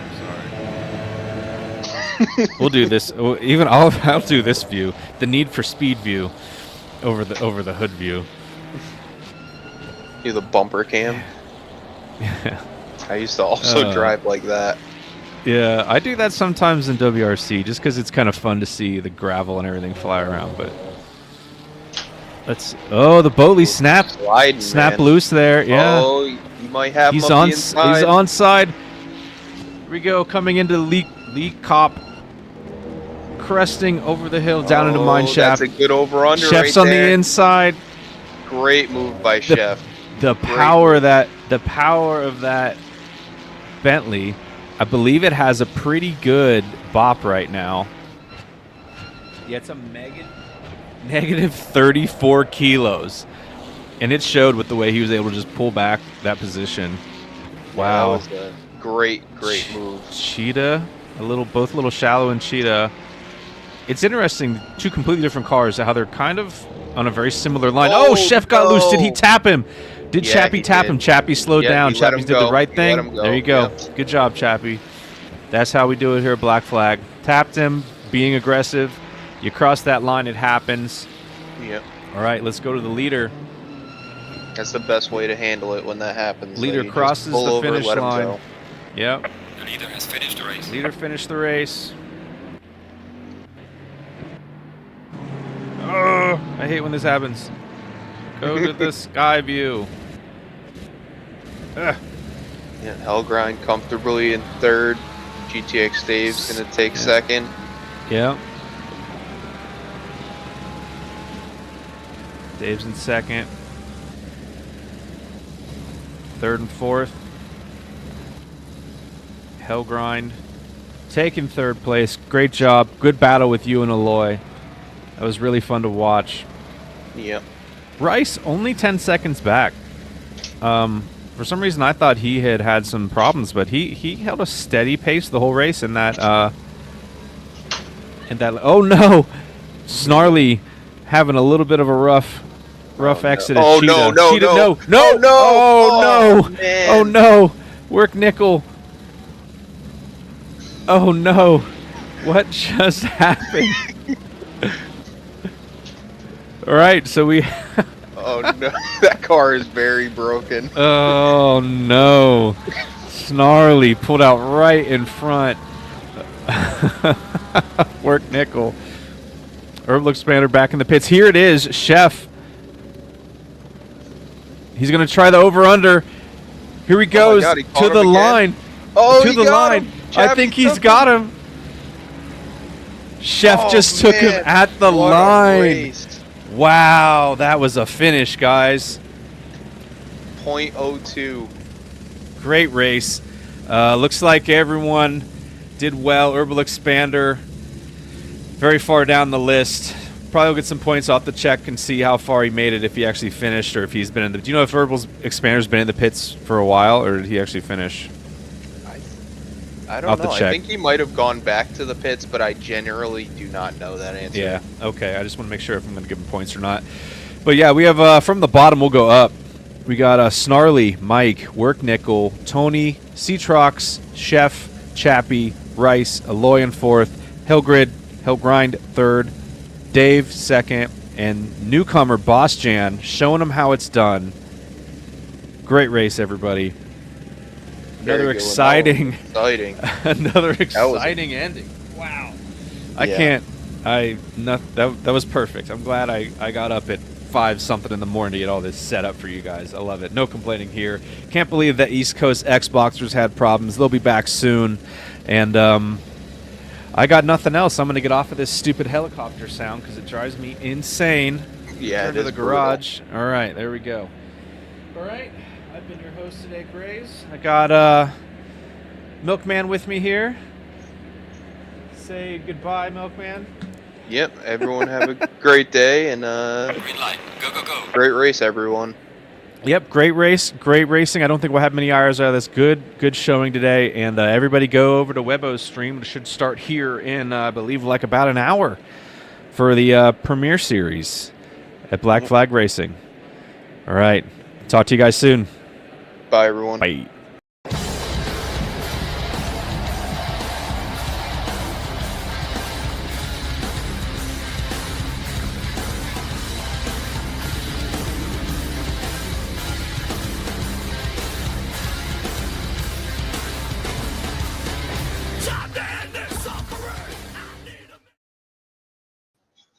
I'm sorry. We'll do this. Even I'll do this view. The Need for Speed view over the hood view. Do the bumper cam. Yeah. I used to also drive like that. Yeah, I do that sometimes in WRC just because it's kind of fun to see the gravel and everything fly around. But the Boatley snap loose there. Yeah. Oh, you might have him he's up the inside. He's onside. Here we go, coming into Lee Cop, cresting over the hill down into mine shaft. That's a good over-under. Chef's right on there. the inside. Great move by Chef. The power of that Bentley, I believe it has a pretty good bop right now. Yeah, it's a negative 34 kilos. And it showed with the way he was able to just pull back that position. Wow. Yeah, that was a great move. Cheetah, both a little shallow and Cheetah. It's interesting, 2 completely different cars, how they're kind of on a very similar line. Oh, Chef got loose. Did he tap him? Did Chappie tap him? Chappie slowed down. Chappie did the right thing. There you go. Yep. Good job, Chappie. That's how we do it here at Black Flag. Tapped him, being aggressive. You cross that line, it happens. Yep. All right, let's go to the leader. That's the best way to handle it when that happens. Leader crosses the finish line. Yep. The leader has finished the race. Leader finished the race. I hate when this happens. Go to the sky view. Ugh. Yeah, Hellgrind comfortably in third. GTX Dave's gonna take second. Yeah. Dave's in second. Third and fourth. Hellgrind taking third place. Great job. Good battle with you and Aloy. That was really fun to watch. Yep. Rice only 10 seconds back. For some reason, I thought he had some problems, but he held a steady pace the whole race in that. Oh no, Snarly having a little bit of a rough exit. Oh, Cheetah. no, Cheetah, no. no, Oh, no. oh no, Man. oh no, work nickel. Oh no, what just happened? All right, so we. Oh no, that car is very broken. Oh no, Snarly pulled out right in front. Work nickel. Herbal Expander back in the pits. Here it is, Chef. He's gonna try the over/under. Here he goes God, he to caught the him again. line. Oh, to he the got line. him. I Chappie think he's took got him. Chef Oh, just took him man. at the What a line. race. Wow, that was a finish, guys. .02. Great race. Looks like everyone did well. Herbal Expander, very far down the list. Probably will get some points off the check and see how far he made it, if he actually finished or if he's been in the... Do you know if Herbal Expander's been in the pits for a while, or did he actually finish? I Off don't the know. I check. think he might have gone back to the pits, but I generally do not know that answer. Yeah, okay. I just want to make sure if I'm going to give him points or not. But yeah, we have, from the bottom, we'll go up. We got Snarly, Mike, Work Nickel, Tony, Cetrox, Chef, Chappie, Rice, Aloy in fourth, Hellgrind third, Dave second, and newcomer Boss Jan showing him how it's done. Great race, everybody. Very Another good one. exciting, Exciting. another was exciting ending. Wow. That was perfect. I'm glad I got up at 5 something in the morning to get all this set up for you guys. I love it. No complaining here. Can't believe that East Coast Xboxers had problems. They'll be back soon. And I got nothing else. I'm going to get off of this stupid helicopter sound because it drives me insane. Yeah, Turn it to is the garage. All right, there we go. All right, I've been your host today, Graves. I got Milkman with me here. Say goodbye, Milkman. Yep, everyone have a great day, and Green light. Go, go, go. great race, everyone. Yep, great race, great racing. I don't think we'll have many hours out of this. Good showing today. And everybody go over to Webbo's stream. It should start here in, I believe, like about an hour for the premiere series at Black Flag Racing. All right. Talk to you guys soon. Bye, everyone. Bye.